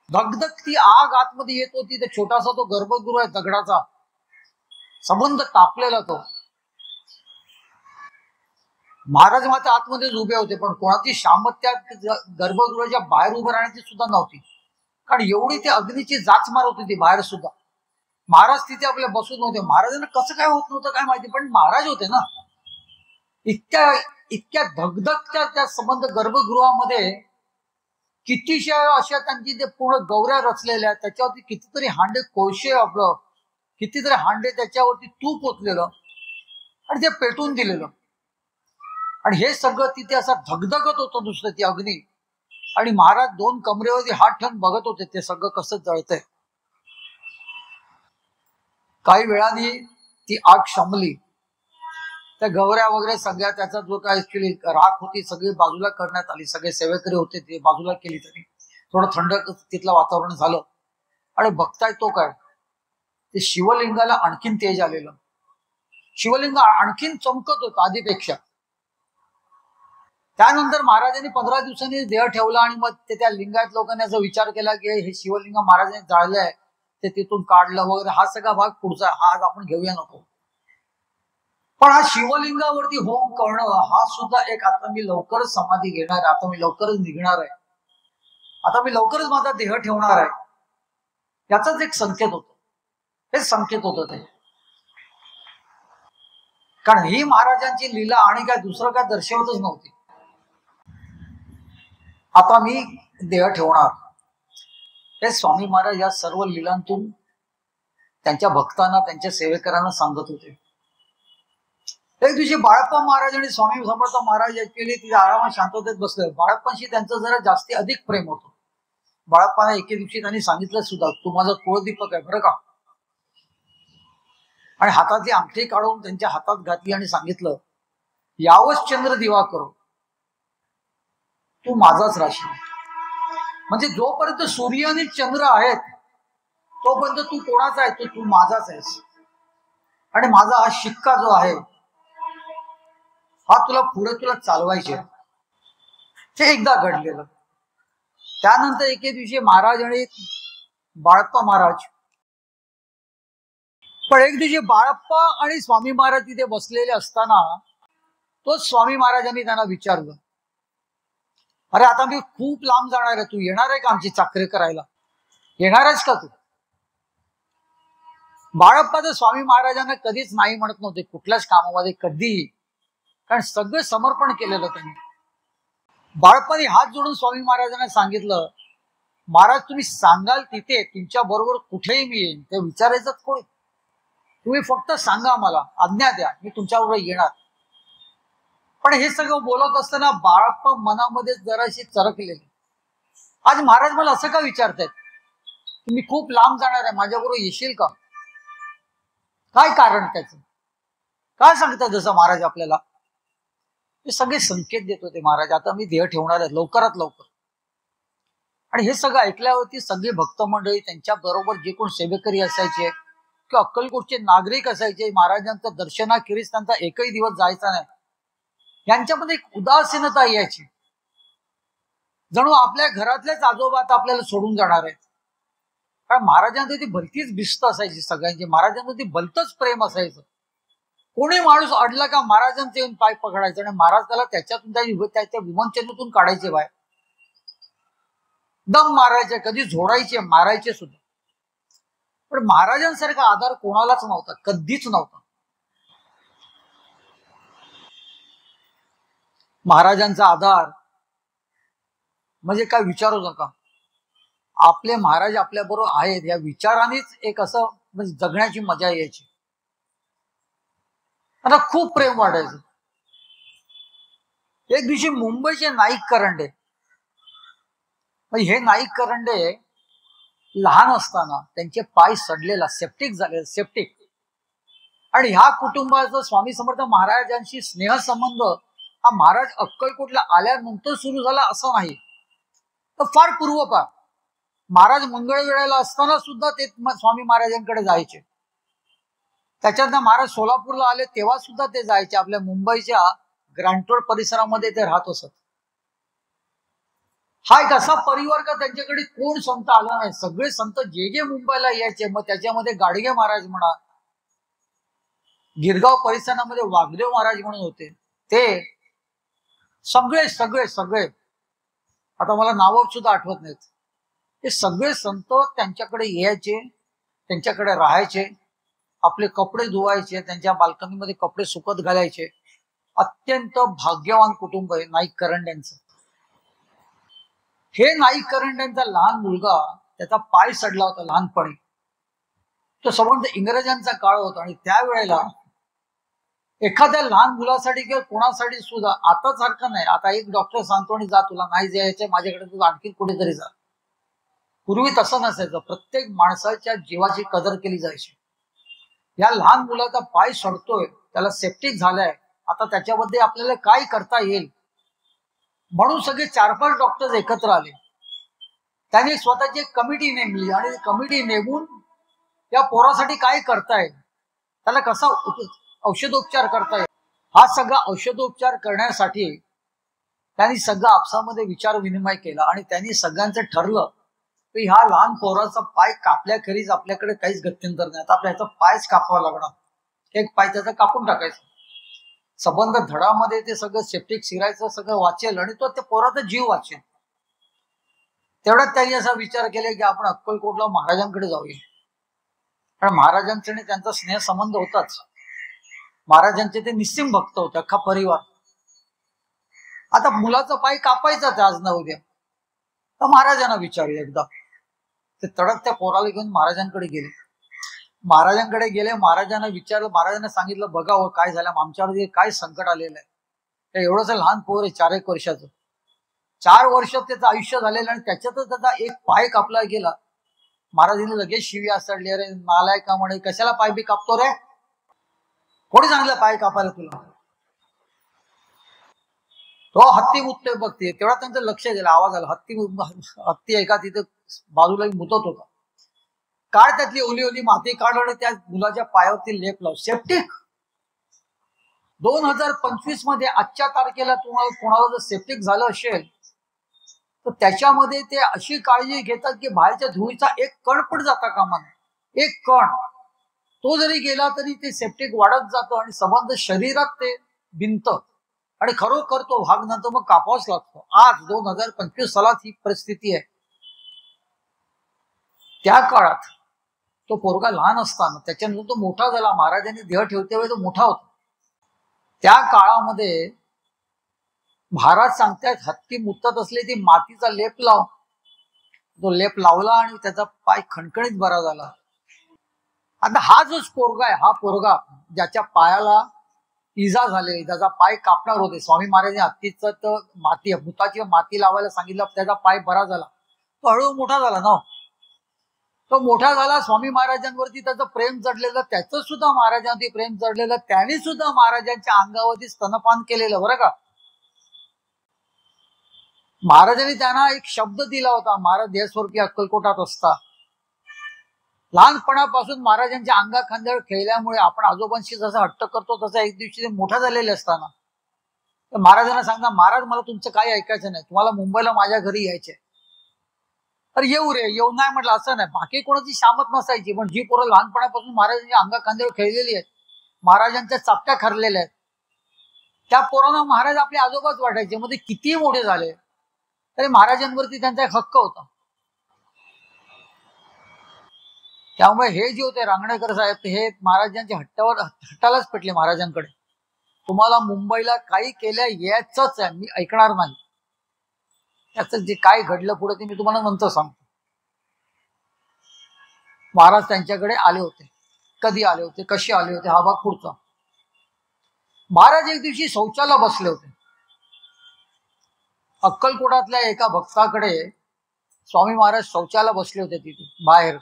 धगधग ती आग आतमध्ये येत होती. ते छोटासा तो गर्भगृह आहे दगडाचा, संबंध तापलेला तो. महाराज मात्र आतमध्येच उभे होते, पण कोणाची शामत त्या गर्भगृहाच्या बाहेर उभे राहण्याची सुद्धा नव्हती, कारण एवढी ते अग्नीची जाच मार होती ती बाहेर सुद्धा. महाराज तिथे आपल्या बसून होते. महाराजांना कसं काय होत नव्हतं काय माहिती, पण महाराज होते ना. इतक्या धगधगच्या त्या संबंध गर्भगृहामध्ये कितीशा अशा त्यांची ते पूर्ण गौऱ्या रचलेल्या, त्याच्यावरती कितीतरी हांडे कोळशे, आपलं कितीतरी हांडे, त्याच्यावरती तूप ओतलेलं आणि ते पेटून दिलेलं. आणि हे सगळं तिथे असं धगधगत होतं नुसतं ती अग्नी. आणि महाराज दोन कमरेवरती हात ठेवून बघत होते ते सगळं कसं जळतंय. काही वेळाने ती आग शमली. त्या गौऱ्या वगैरे सगळ्या, त्याचा जो काय ऍक्च्युली राख होती सगळी बाजूला करण्यात आली. सगळे सेवेकरी होते ते बाजूला केली. तरी थोडं थंड तिथलं वातावरण झालं आणि बघताय तो काय, ते शिवलिंगाला आणखीन तेज आलेलं. शिवलिंग आणखीन चमकत होतं आधीपेक्षा. त्यानंतर महाराजांनी 15 दिवसांनी देह ठेवला आणि मग ते त्या लिंगायत लोकांनी असा विचार केला की हे शिवलिंग महाराजांनी जाळलंय, ते तिथून काढलं वगैरे. हा सगळा भाग पुढचा, हा आपण घेऊया नको. पण हा शिवलिंगावरती होम करणं हा सुद्धा एक, आता मी लवकरच समाधी घेणार आहे, आता मी लवकरच निघणार आहे, आता मी लवकरच माझा देह ठेवणार आहे, याचाच एक संकेत होतो. हे संकेत होतं ते. कारण ही महाराजांची लीला आणि काय दुसरं काय दर्शवतच नव्हती. आता मी देह ठेवणार, हे स्वामी महाराज या सर्व लीलांतून त्यांच्या भक्तांना, त्यांच्या सेवेकरांना सांगत होते. एक दिवशी बाळप्पा महाराज आणि स्वामी समर्थ महाराज ऍक्च्युअली तिथे आरामात शांततेत बसले. बाळप्पांशी त्यांचं जरा जास्ती अधिक प्रेम होतं. बाळप्पांना एके दिवशी त्यांनी सांगितलं सुद्धा, तू माझा कुळदीपक आहे बरं का. आणि हातातली अंगठी काढून त्यांच्या हातात घातली आणि सांगितलं, यावच चंद्र दिवा करो, तू माझाच राशी. म्हणजे जोपर्यंत सूर्य आणि चंद्र आहेत तोपर्यंत तू कोणाचा आहे, तो तू माझाच आहेस. आणि माझा हा शिक्का जो आहे हा तुला पुढे तुला चालवायचे. ते एकदा घडलेलं. त्यानंतर एके दिवशी महाराज आणि बाळप्पा महाराज, पण एक दिवशी बाळप्पा आणि स्वामी महाराज तिथे बसलेले असताना तोच स्वामी महाराजांनी त्यांना विचारलं, अरे आता मी खूप लांब जाणार आहे, तू येणार आहे का आमची चाकरी करायला, येणार आहेस का तू? बाळप्पा तर स्वामी महाराजांना कधीच नाही म्हणत नव्हते कुठल्याच कामामध्ये, कधीही. कारण सगळं समर्पण केलेलं त्यांनी. बाळपणी हात जोडून स्वामी महाराजांना सांगितलं, महाराज तुम्ही सांगाल तिथे तुमच्या बरोबर कुठेही मी येईन. ते विचारायचं कोण, तुम्ही फक्त सांगा, मला आज्ञा द्या, मी तुमच्याबरोबर येणार. पण हे सगळं बोलत असताना बाळपण मनामध्ये जराशी चरकलेली. आज महाराज मला असं का विचारतायत, तुम्ही खूप लांब जाणार आहे, माझ्याबरोबर येशील का? काय कारण त्याचं, काय सांगतात जसं महाराज आपल्याला? हे सगळे संकेत देत होते महाराज, आता मी देह ठेवणार आहे लवकरात लवकर. आणि हे सगळं ऐकल्यावरती सगळे भक्त मंडळी, त्यांच्या बरोबर जे कोण सेवेकरी असायचे किंवा अक्कलकोटचे नागरिक असायचे, महाराजांचं दर्शनाखेरीज त्यांचा एकही दिवस जायचा नाही, यांच्यामध्ये एक उदासीनता यायची. जणू आपल्या घरातलेच आजोबा आता आपल्याला सोडून जाणार आहेत. कारण महाराजांचं ती भलतीच भिस्त असायची सगळ्यांची, महाराजांचं ती भलतंच प्रेम असायचं. कोणी माणूस अडला का महाराजांचे येऊन पाय पकडायचे आणि महाराज त्याला त्याच्यातून त्याच्या विमोचनेतून काढायचे बाहेर, दम मारायचे, कधी झोडायचे, मारायचे सुद्धा. पण महाराजांसारखा आधार कोणालाच नव्हता, कधीच नव्हता. महाराजांचा आधार म्हणजे काय विचारू नका. आपले महाराज आपल्या बरोबर आहेत या विचारानेच एक असं म्हणजे जगण्याची मजा यायची. आता खूप प्रेम वाटायचं. एक दिवशी मुंबईचे नाईक करंडे, हे नाईक करंडे लहान असताना त्यांचे पाय सडलेला, सेप्टिक झालेला, सेप्टिक. आणि ह्या कुटुंबाचा स्वामी समर्थ महाराजांशी स्नेहसंबंध हा महाराज अक्कलकोटला आल्यानंतर सुरू झाला असं नाही, तर फार पूर्वपार. महाराज मंगळवेळेला असताना सुद्धा ते स्वामी महाराजांकडे जायचे. त्याच्यातनं महाराज सोलापूरला आले तेव्हा सुद्धा ते जायचे. आपल्या मुंबईच्या ग्रँट रोड परिसरामध्ये ते राहत असत. हा एक असा परिवार का त्यांच्याकडे कोण संत आला नाही. सगळे संत जे जे मुंबईला यायचे, मग त्याच्यामध्ये गाडगे महाराज म्हणा, गिरगाव परिसरामध्ये वाघदेव महाराज म्हणून होते, ते सगळे सगळे सगळे आता मला नावं सुद्धा आठवत नाहीत, ते सगळे संत त्यांच्याकडे यायचे, त्यांच्याकडे राहायचे, आपले कपडे धुवायचे, त्यांच्या बाल्कनीमध्ये कपडे सुकत घालायचे. अत्यंत भाग्यवान कुटुंब आहे नाईक करंड्यांचं. हे नाईक करंड्यांचा लहान मुलगा, त्याचा पाय सडला होता लहानपणी. तो संबंध इंग्रजांचा काळ होता आणि त्यावेळेला एखाद्या लहान मुलासाठी किंवा कोणासाठी सुद्धा आता सारखं नाही. आता एक डॉक्टर सांगतो आणि जा, तुला नाही जायचं माझ्याकडे, तुझं आणखी कुठेतरी जा. पूर्वी तसं नसायचं. प्रत्येक माणसाच्या जीवाची कदर केली जायची. या लहान मुलाचा पाय सडतोय, त्याला सेप्टिक झालाय, आता त्याच्यामध्ये आपल्याला काय करता येईल म्हणून सगळे 4-5 डॉक्टर्स एकत्र आले. त्यांनी स्वतःची एक कमिटी नेमली आणि कमिटी नेमून या पोरासाठी काय करता येईल, त्याला कसा औषधोपचार करता येईल, हा सगळा औषधोपचार करण्यासाठी त्यांनी सगळं आपसामध्ये विचार विनिमय केला. आणि त्यांनी सगळ्यांचं ठरलं की ह्या लहान पोराचा पाय कापल्याखेरीज आपल्याकडे काहीच गत्यंतर नाही. आता आपल्या ह्याचा पायच कापावा लागणार. एक पाय त्याचा कापून टाकायचा. संबंध धडामध्ये ते सगळं सेप्टिक शिरायचं सगळं वाचेल आणि तो त्या पोराचा जीव वाचेल. तेवढ्यात त्यांनी असा विचार केला की आपण अक्कलकोटला महाराजांकडे जाऊया. कारण महाराजांचे आणि त्यांचा स्नेह संबंध होताच. महाराजांचे ते निस्सिम भक्त होते, अख्खा परिवार. आता मुलाचा पाय कापायचाच आज ना उद्या, तर महाराजांना विचारूया एकदा. ते तडक त्या पोराला घेऊन महाराजांकडे गेले. महाराजांकडे गेले, महाराजांना विचारलं. महाराजांना सांगितलं, बघा हो काय झालं, आमच्यावर काय संकट आलेलं आहे. एवढंच लहान पोर आहे, 4-1 वर्षाचं. 4 वर्षात त्याचं आयुष्य झालेलं आणि त्याच्यातच त्याचा एक पाय कापला गेला. महाराजांनी लगेच शिव्या असडली, अरे नालाय का म्हणे, कशाला पाय बी कापतो रे, कोणी सांगितलं पाय कापायला तुला? तो हत्ती मुततोय बघते. तेवढा त्यांचं लक्ष गेलं, आवाज आला, हत्ती एका तिथे बाजूला मुतत होता. काय त्यातली ओली ओली माती काढलं, त्या मुलाच्या पायावरती लेप लाव. सेप्टिक 2025 मध्ये आजच्या तारखेला तुम्हाला कोणाला जर सेप्टिक झालं असेल तर त्याच्यामध्ये ते अशी काळजी घेतात की बाहेरच्या धुळीचा एक कण पण जाता कामा नये. एक कण तो जरी गेला तरी ते सेप्टिक वाढत जातं आणि संबंध शरीरात ते भिंत आणि खरोखर तो भाग नंतर मग कापावाच लागतो. आज 2025 सालात ही परिस्थिती आहे. त्या काळात तो पोरगा लहान असताना, त्याच्यानंतर तो मोठा झाला, महाराजांनी देह ठेवते वेळी तो मोठा होता. त्या काळामध्ये महाराज सांगतायत हत्ती मुतत असले ती मातीचा लेप लाव. तो लेप लावला आणि त्याचा पाय खणखणीत बरा झाला. आता हा जो पोरगा आहे, हा पोरगा ज्याच्या पायाला इजा झालेली, त्याचा पाय कापणार होते, स्वामी महाराजांनी हत्तीचं तर माती भूताची माती लावायला सांगितलं, त्याचा पाय बरा झाला. तो हळूहळू मोठा झाला ना. तो मोठा झाला, स्वामी महाराजांवरती त्याचं प्रेम चढलेलं, त्याचं सुद्धा महाराजांवरती प्रेम चढलेलं, त्याने सुद्धा महाराजांच्या अंगावरती स्तनपान केलेलं बरं का. महाराजांनी त्यांना एक शब्द दिला होता, महाराज देहस्वरूपी अक्कलकोटात असता. लहानपणापासून महाराजांच्या अंगा खांद्यावर खेळल्यामुळे आपण आजोबांशी जसा हट्ट करतो तसा एक दिवशी ते मोठा झालेले असताना तर महाराजांना सांगता, महाराज मला तुमचं काही ऐकायचं नाही, तुम्हाला मुंबईला माझ्या घरी यायचंय. तर येऊ रे, येऊ नाही म्हटलं असं नाही. बाकी कोणाची शामत नसायची, पण जी पोरं लहानपणापासून महाराजांच्या अंगा खांद्यावर खेळलेली आहेत, महाराजांच्या चापट्या खरलेल्या आहेत, त्या पोरांना महाराज आपले आजोबाच वाटायचे. मध्ये कितीही मोठे झाले तरी महाराजांवरती त्यांचा एक हक्क होता. त्यामुळे हे जे होते रांगणेकर साहेब, हे महाराजांच्या हट्टालाच पेटले महाराजांकडे. तुम्हाला मुंबईला काही केल्या यायचंच आहे, मी ऐकणार नाही. त्याचं जे काय घडलं पुढे ते मी तुम्हाला नंतर सांगतो. महाराज त्यांच्याकडे आले होते. कधी आले होते, कसे आले होते, हा भाग पुढचा. महाराज एक दिवशी शौचाला बसले होते. अक्कलकोटातल्या एका भक्ताकडे स्वामी महाराज शौचाला बसले होते तिथे बाहेर.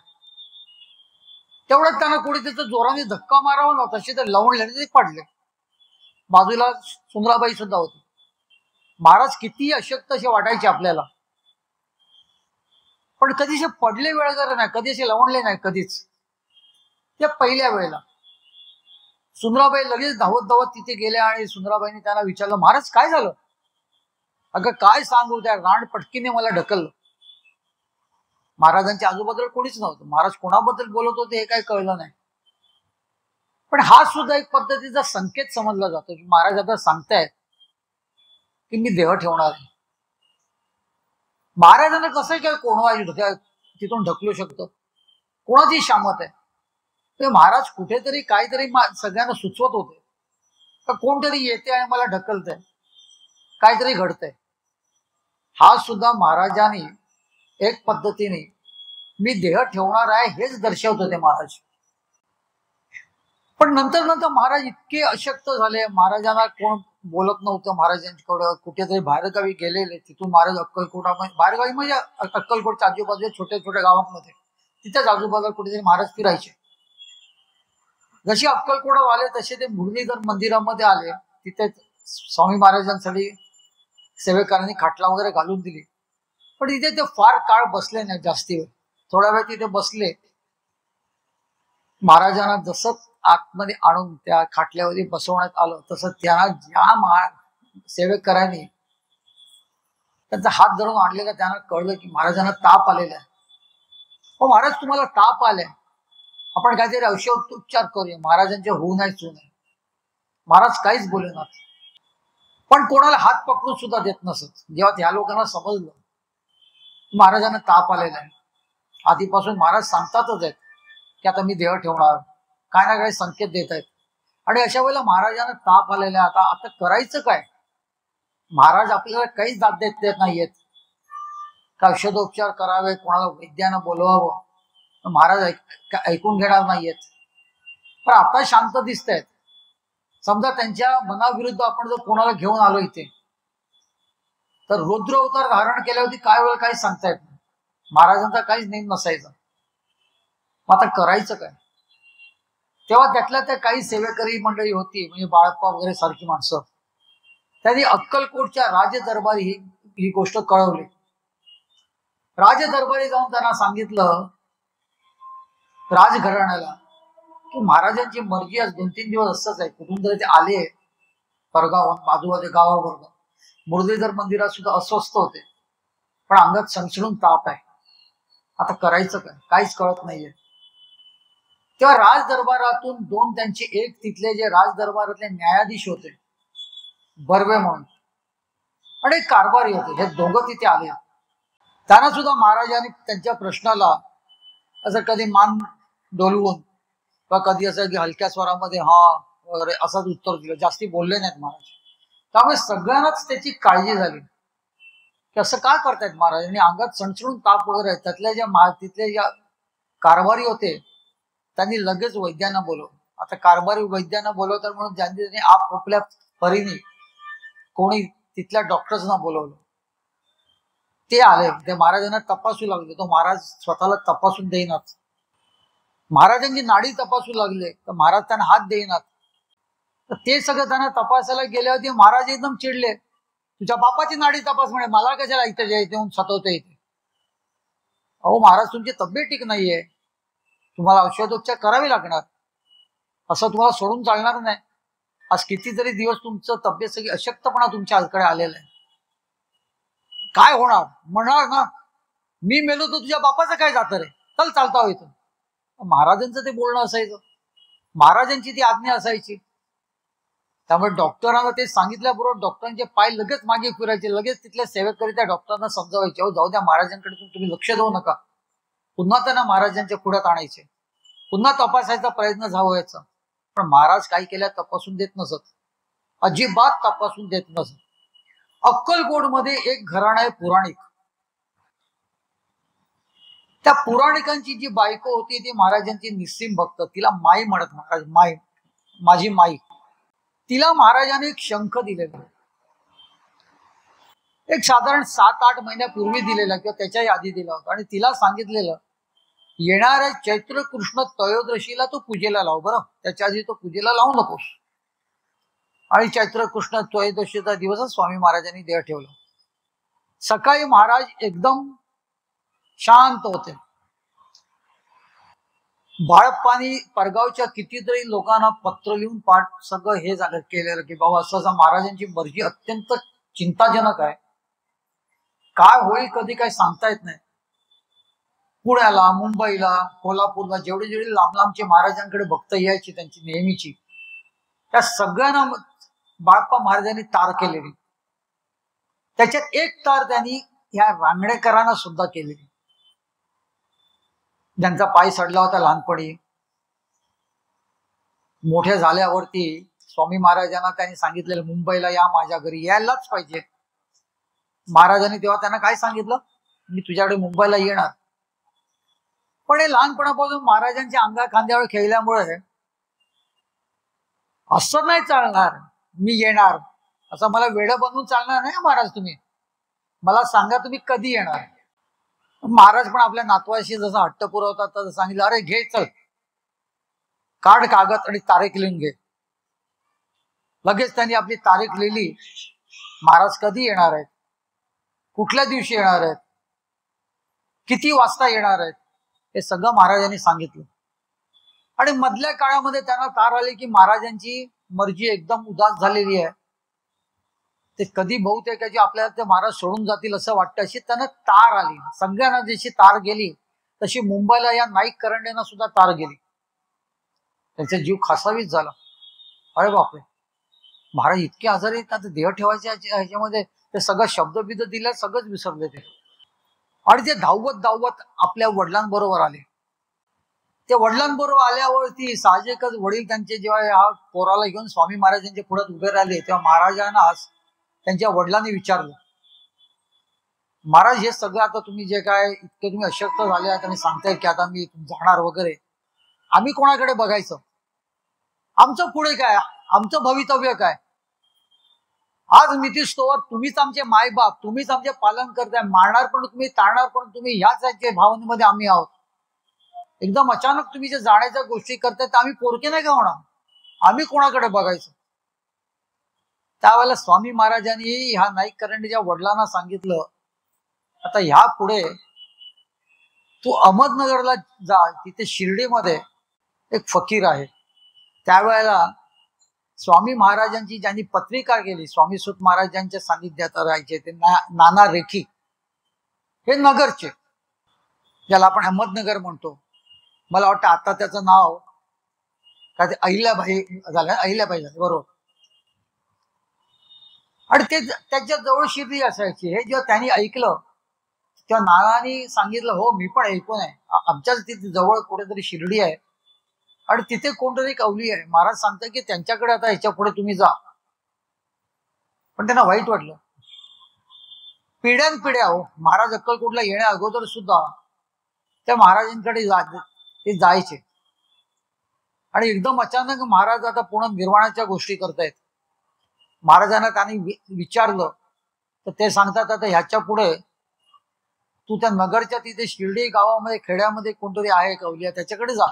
तेवढ्यात त्यांना कोणी त्याचा जोराने धक्का मारावा ना, तसे तर लवणले ते पडले. बाजूला सुंदराबाई सुद्धा होती. महाराज किती अशक्त असे वाटायचे आपल्याला, पण कधीच पडले वेळेवर नाही, कधी असे लवणले नाही कधीच. त्या पहिल्या वेळेला सुंदराबाई लगेच धावत धावत तिथे गेल्या आणि सुंदराबाईंनी त्यांना विचारलं, महाराज काय झालं? अगं काय सांगू, त्या रांड पटकीने मला ढकललं. महाराजांच्या आजूबाजूला कोणीच नव्हतं. महाराज कोणाबद्दल बोलत होते हे काही कळलं नाही. पण हा सुद्धा एक पद्धतीचा संकेत समजला जातो की महाराज आता सांगतायत की मी देह ठेवणार आहे. महाराजांना कसं काय कोणा तिथून ढकलू शकतो? कोणाची शामत आहे? ते महाराज कुठेतरी काहीतरी सगळ्यांना सुचवत होते का कोणतरी येते आणि मला ढकलतंय, काहीतरी घडतंय. हा सुद्धा महाराजांनी एक पद्धतीने मी देह ठेवणार आहे हेच दर्शवत होते महाराज. पण नंतर नंतर महाराज इतके अशक्त झाले, महाराजांना कोण बोलत नव्हतं. महाराजांकडे कुठेतरी बाहेरगावी गेलेले, तिथून महाराज अक्कलकोटामध्ये, बाहेरगावी म्हणजे अक्कलकोटच्या आजूबाजूला छोट्या छोट्या गावांमध्ये, तिथेच आजूबाजूला कुठेतरी महाराज फिरायचे. जशी अक्कलकोटा आले तसे ते मुरलीधर मंदिरामध्ये आले. तिथे स्वामी महाराजांसाठी सेवेकरांनी खाटला वगैरे घालून दिली. पण तिथे ते फार काळ बसले नाही, जास्ती वेळ. थोडा वेळ तिथे बसले. महाराजांना जसं आतमध्ये आणून त्या खाटल्यावरती बसवण्यात आलं तसं त्यांना ज्या सेवेकरांनी त्यांचा हात धरून आणलेला त्यांना कळलं की महाराजांना ताप आलेला आहे. हो महाराज, तुम्हाला ताप आलाय, आपण काहीतरी औषध उपचार करूया, महाराजांचे होऊ नये. महाराज काहीच बोलेनात, पण कोणाला हात पकडून सुद्धा देत नसत. जेव्हा त्या लोकांना समजलं महाराजांना ताप आलेला आहे, आधीपासून महाराज सांगतातच आहेत की आता मी देह ठेवणार, काय ना काय संकेत देत आहेत. आणि अशा वेळेला महाराजांना ताप आलेला आहे, आता करायचं काय? महाराज आपल्याला काहीच दाद देत नाहीयेत का औषधोपचार करावे, कोणाला वैद्यानं बोलवावं, महाराज ऐकून घेणार नाहीयेत. पण आता शांत दिसत आहेत. समजा त्यांच्या मनाविरुद्ध आपण जर कोणाला घेऊन आलो इथे, तर रुद्र अवतार धारण केल्यावरती काय वेळ काही सांगता येत नाही. महाराजांचा काहीच नेम नसायचा. मग आता करायचं काय? तेव्हा त्यातल्या त्या काही सेवेकरी मंडळी होती, म्हणजे बाळप्पा वगैरे सारखी माणसं, त्यांनी अक्कलकोटच्या राजदरबारी ही गोष्ट कळवली. राजदरबारी जाऊन त्यांना सांगितलं राजघराण्याला की महाराजांची मर्जी आज 2-3 दिवस असंच आहे. कुठून तरी ते आले परगावाहून, बाजूबाजू गावावर. मुरलीधर मंदिरात सुद्धा अस्वस्थ होते, पण अंगात सणसणून ताप आहे. आता करायचं काय? काहीच कळत नाहीये. तेव्हा राजदरबारातून त्यांचे एक तिथले जे राजदरबारातले न्यायाधीश होते, बर्वे म्हणून, आणि एक कारभारी होते, हे दोघं तिथे आले. त्यांना सुद्धा महाराजांनी त्यांच्या प्रश्नाला असं कधी मान डोलवून किंवा कधी असं हलक्या स्वरामध्ये हा वगैरे असंच उत्तर दिलं. जास्ती बोलले नाहीत महाराज. त्यामुळे सगळ्यांनाच त्याची काळजी झाली की असं काय करतायत महाराजांनी. अंगात सणसणून ताप वगैरे आहे. तिथले ज्या कारभारी होते त्यांनी लगेच वैद्यांना बोलवलं. आता कारभारी वैद्यांना बोलवतात म्हणून त्यांनी आपापल्या परीने कोणी तिथल्या डॉक्टर्सना बोलवलं. ते आले, ते महाराजांना तपासू लागले. तो महाराज स्वतःला तपासून देईनात. महाराजांची नाडी तपासू लागले तर महाराज त्यांना हात देईनात. तर ते सगळं त्यांना तपासायला गेल्यावरती महाराज एकदम चिडले. तुझ्या बापाची नाडी तपास म्हणे, मला कशाला इथे येऊन सतवते इथे. अहो महाराज, तुमची तब्येत ठीक नाहीये, तुम्हाला औषधोपचार करावे लागणार, असं तुम्हाला सोडून चालणार नाही. आज कितीतरी दिवस तुमचं तब्येत सगळी अशक्तपणा तुमच्याकडे आलेला आहे. काय होणार म्हणणार ना, मी मेलो तर तुझ्या बापाचं काय जातं रे, चल चालता इथून. महाराजांचं ते बोलणं असायचं, महाराजांची ती आज्ञा असायची. त्यामुळे डॉक्टरांना ते सांगितल्याबरोबर डॉक्टरांचे पाय लगेच मागे फिरायचे. लगेच तिथल्या सेवेकरी त्या डॉक्टरांना समजावायचे, अहो जाऊ द्या, महाराजांकडे तुम्ही लक्ष देऊ नका. पुन्हा त्यांना महाराजांच्या पुढ्यात आणायचे, पुन्हा तपासायचा प्रयत्न व्हायचा. पण महाराज काय केल्या तपासून देत नसत, अजिबात तपासून देत नसत. अक्कलकोटमध्ये एक घराणं आहे पुराणिक. त्या पुराणिकांची जी बायको होती ती महाराजांची निस्सीम भक्त, तिला माई म्हणत महाराज, माई, माझी माई. तिला महाराजांनी एक शंख दिलेला, एक साधारण 7-8 महिन्यापूर्वी दिलेला किंवा त्याच्याही आधी दिला होता. आणि तिला सांगितलेलं, येणाऱ्या चैत्र कृष्ण त्रयोदशीला तो पूजेला लाव, बरं, त्याच्या आधी तो पूजेला लावू नकोस. आणि चैत्र कृष्ण त्रयोदशीचा दिवसच स्वामी महाराजांनी देह ठेवला. सकाळी महाराज एकदम शांत होते. बाळप्पानी परगावच्या कितीतरी लोकांना पत्र लिहून पाठ सगळं हे झालं केलेलं की बाबा असं महाराजांची मर्जी अत्यंत चिंताजनक आहे, काय होईल कधी काय सांगता येत नाही. पुण्याला, मुंबईला, कोल्हापूरला जेवढे जेवढे लांब लांबचे महाराजांकडे भक्त यायची त्यांची नेहमीची, त्या सगळ्यांना बाळप्पा महाराजांनी तार केलेली. त्याच्यात एक तार त्यांनी ह्या रांगणेकरांना सुद्धा केलेली, ज्यांचा पाय सडला होता लहानपणी. मोठे झाल्यावरती स्वामी महाराजांना त्यांनी सांगितलेलं, मुंबईला या, माझ्या घरी यायलाच पाहिजे. महाराजांनी तेव्हा त्यांना काय सांगितलं, मी तुझ्याकडे मुंबईला येणार. पण हे लहानपणापासून महाराजांच्या अंगा खांद्यावर खेळल्यामुळे असं नाही चालणार, मी येणार असं मला वेळ बनवून चालणार नाही महाराज. तुम्ही मला सांगा तुम्ही कधी येणार. महाराज पण आपल्या नातवाशी जसा हट्ट पुरवतात तसं सांगितलं, अरे घे, चल काढ कागद आणि तारीख लिहून घे. लगेच त्यांनी आपली तारीख लिहिली. महाराज कधी येणार आहेत, कुठल्या दिवशी येणार आहेत, किती वाजता येणार आहेत, हे सगळं महाराजांनी सांगितलं. आणि मधल्या काळामध्ये त्यांना तार आली की महाराजांची मर्जी एकदम उदास झालेली आहे, ते कधी बहुतेकाची आपल्याला ते महाराज सोडून जातील असं वाटतं, अशी त्यांना तार आली. सगळ्यांना जशी तार गेली तशी मुंबईला या नाईक करंडेंना सुद्धा तार गेली. त्यांचा जीव खासावीच झाला. अरे बापरे, महाराज इतके आजारी आहेत, आता देह ठेवायच्या ह्याच्यामध्ये ते सगळं शब्दबिद दिल्या, सगळंच विसरले ते. आणि ते धावत धावत आपल्या वडिलांबरोबर आले. ते वडिलांबरोबर आल्यावरती साहजिकच वडील त्यांचे जेव्हा ह्या पोराला घेऊन स्वामी महाराजांच्या पुढे उभे राहिले तेव्हा महाराजांना त्यांच्या वडिलांनी विचारलं, महाराज हे सगळं आता तुम्ही जे काय इतके तुम्ही अशक्त झाले आहात आणि सांगताय की आता मी जाणार वगैरे, आम्ही कोणाकडे बघायचं, आमचं पुढे काय, आमचं भवितव्य काय. आज मितीस्तोवर तुम्हीच आमचे मायबाप, तुम्हीच आमचे पालन करताय, मारणार पण तुम्ही, तारणार पण तुम्ही, ह्याच भावनेमध्ये आम्ही आहोत. एकदम अचानक तुम्ही जे जाण्याच्या गोष्टी करताय तर आम्ही पोरके नाही का होणार, आम्ही कोणाकडे बघायचं. त्यावेळेला स्वामी महाराजांनी ह्या नाईक करंडीच्या वडिलांना सांगितलं, आता ह्या पुढे तू अहमदनगरला जा, तिथे शिर्डीमध्ये एक फकीर आहे. त्यावेळेला स्वामी महाराजांची ज्यांनी पत्रिका केली, स्वामी सुत महाराजांच्या सानिध्यात राहायचे ते नाना रेखी, हे नगरचे, ज्याला आपण अहमदनगर म्हणतो. मला वाटतं आता त्याचं नाव काय ते अहिल्याबाई झालं, अहिल्याबाई झालं बरोबर. आणि ते त्याच्या जवळ शिर्डी असायची. हे जेव्हा त्यांनी ऐकलं तेव्हा नानांनी सांगितलं, हो मी पण ऐकून आहे, आमच्याच तिथे जवळ कुठेतरी शिर्डी आहे आणि तिथे कोणतरी एक अवली आहे. महाराज सांगतात की त्यांच्याकडे आता ह्याच्या पुढे तुम्ही जा. पण त्यांना वाईट वाटलं. पिढ्यानपिढ्या हो महाराज अक्कलकोटला येण्या अगोदर सुद्धा त्या महाराजांकडे ते जायचे. आणि एकदम अचानक महाराज आता पूर्ण निर्वाणाच्या गोष्टी करतायत. महाराजांना त्यांनी विचारलं तर ते सांगतात आता ह्याच्या पुढे तू त्या नगरच्या तिथे शिर्डी गावामध्ये खेड्यामध्ये कोणतरी आहे कवलिया त्याच्याकडे जा.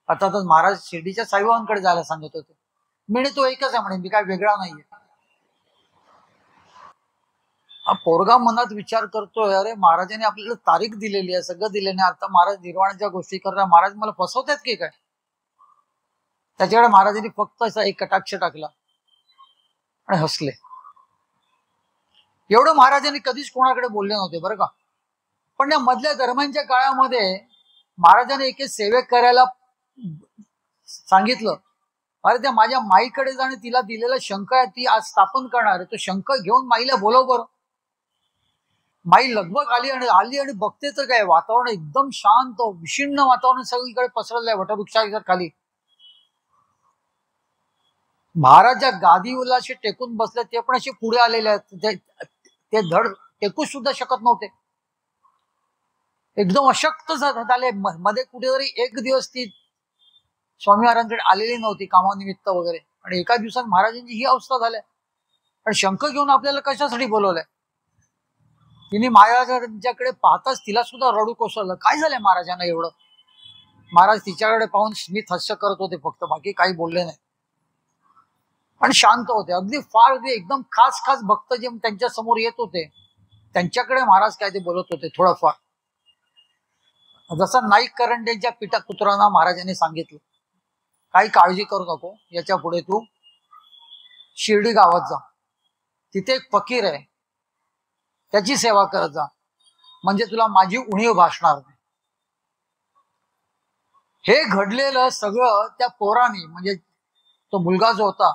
अर्थातच महाराज शिर्डीच्या साईबाबांकडे जायला सांगत होते. मी तो एकच आहे म्हणे, मी काय वेगळा नाहीये. हा पोरगा मनात विचार करतोय, अरे महाराजांनी आपल्याला तारीख दिलेली आहे, सगळं दिलेलं आहे, आता महाराज निर्वाणाच्या गोष्टी करतात, महाराज मला फसवतात की काय. त्याच्याकडे महाराजांनी फक्त असा एक कटाक्ष टाकला आणि हसले. एवढं महाराजांनी कधीच कोणाकडे बोलले नव्हते बरं का. पण या मधल्या दरम्यानच्या काळामध्ये महाराजांनी एक सेवेक करायला सांगितलं. अरे त्या माझ्या माईकडे जाणे, तिला दिलेला शंख आहे ती आज स्थापन करणार आहे, तो शंख घेऊन माईला बोलव बरं. माई लगभग आली आणि बघते तर काय वातावरण एकदम शांत विषिन्न वातावरण सगळीकडे पसरलंय वटवृक्षाच्या खाली. महाराज ज्या गादीला असे टेकून बसले ते पण असे पुढे आलेले आहेत, ते धड टेकू सुद्धा शकत नव्हते, एकदम अशक्त झाले. मध्ये कुठेतरी एक दिवस ती स्वामी महाराजांकडे आलेली नव्हती कामानिमित्त वगैरे, आणि एका दिवसात महाराजांची ही अवस्था झाली. आणि शंख घेऊन आपल्याला कशासाठी बोलवलंय. तिने महाराजांच्याकडे पाहताच तिला सुद्धा रडू कोसळलं. काय झालंय महाराजांना एवढं. महाराज तिच्याकडे पाहून स्मित हास्य करत होते फक्त, बाकी काही बोलले नाही. आणि शांत होते अगदी. फार एकदम खास खास भक्त जे त्यांच्या समोर येत होते त्यांच्याकडे महाराज काय ते बोलत होते थोडंफार. जसं नाईक करंडेंच्या पितापुत्रांना महाराजांनी सांगितलं, काही काळजी करू नको, याच्या पुढे तू शिर्डी गावात जा, तिथे एक फकीर आहे, त्याची सेवा करत जा, म्हणजे तुला माझी उणीव भासणार नाही. हे घडलेलं सगळं त्या पोराने, म्हणजे तो मुलगा जो होता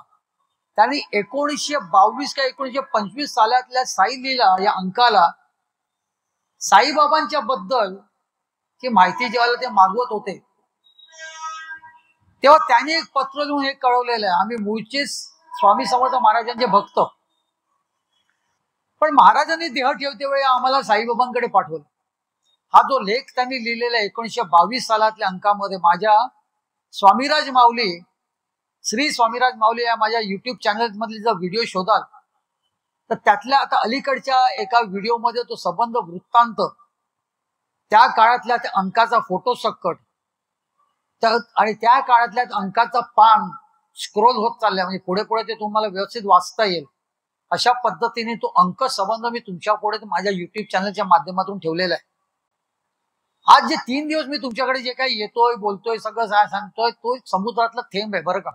त्यांनी 1922 का 1925 सालातल्या साई लीला या अंकाला साईबाबांच्या बद्दल ची माहिती जेव्हा ते मागवत होते तेव्हा त्यांनी एक पत्र लिहून हे कळवलेलं आहे, आम्ही मूळचे स्वामी समर्थ महाराजांचे भक्त, पण महाराजांनी देह ठेवते वेळी आम्हाला साईबाबांकडे पाठवलं. हा जो लेख त्यांनी लिहिलेला 1922 सालातल्या अंकामध्ये माझ्या स्वामीराज माऊली, श्री स्वामीराज माऊली या माझ्या युट्यूब चॅनल मधले जर व्हिडिओ शोधाल तर त्यातल्या आता अलीकडच्या एका व्हिडिओमध्ये तो संबंध वृत्तांत, त्या काळातल्या त्या अंकाचा फोटो सकट, आणि त्या काळातल्या अंकाचा पान स्क्रोल होत चाललाय, म्हणजे पुढे पुढे ते तुम्हाला व्यवस्थित वाचता येईल अशा पद्धतीने तो अंक संबंध मी तुमच्या पुढे माझ्या युट्यूब चॅनलच्या माध्यमातून ठेवलेला आहे. आज जे 3 दिवस मी तुमच्याकडे जे काही येतोय बोलतोय सगळं सांगतोय तो समुद्रातला थेंब आहे बरं का.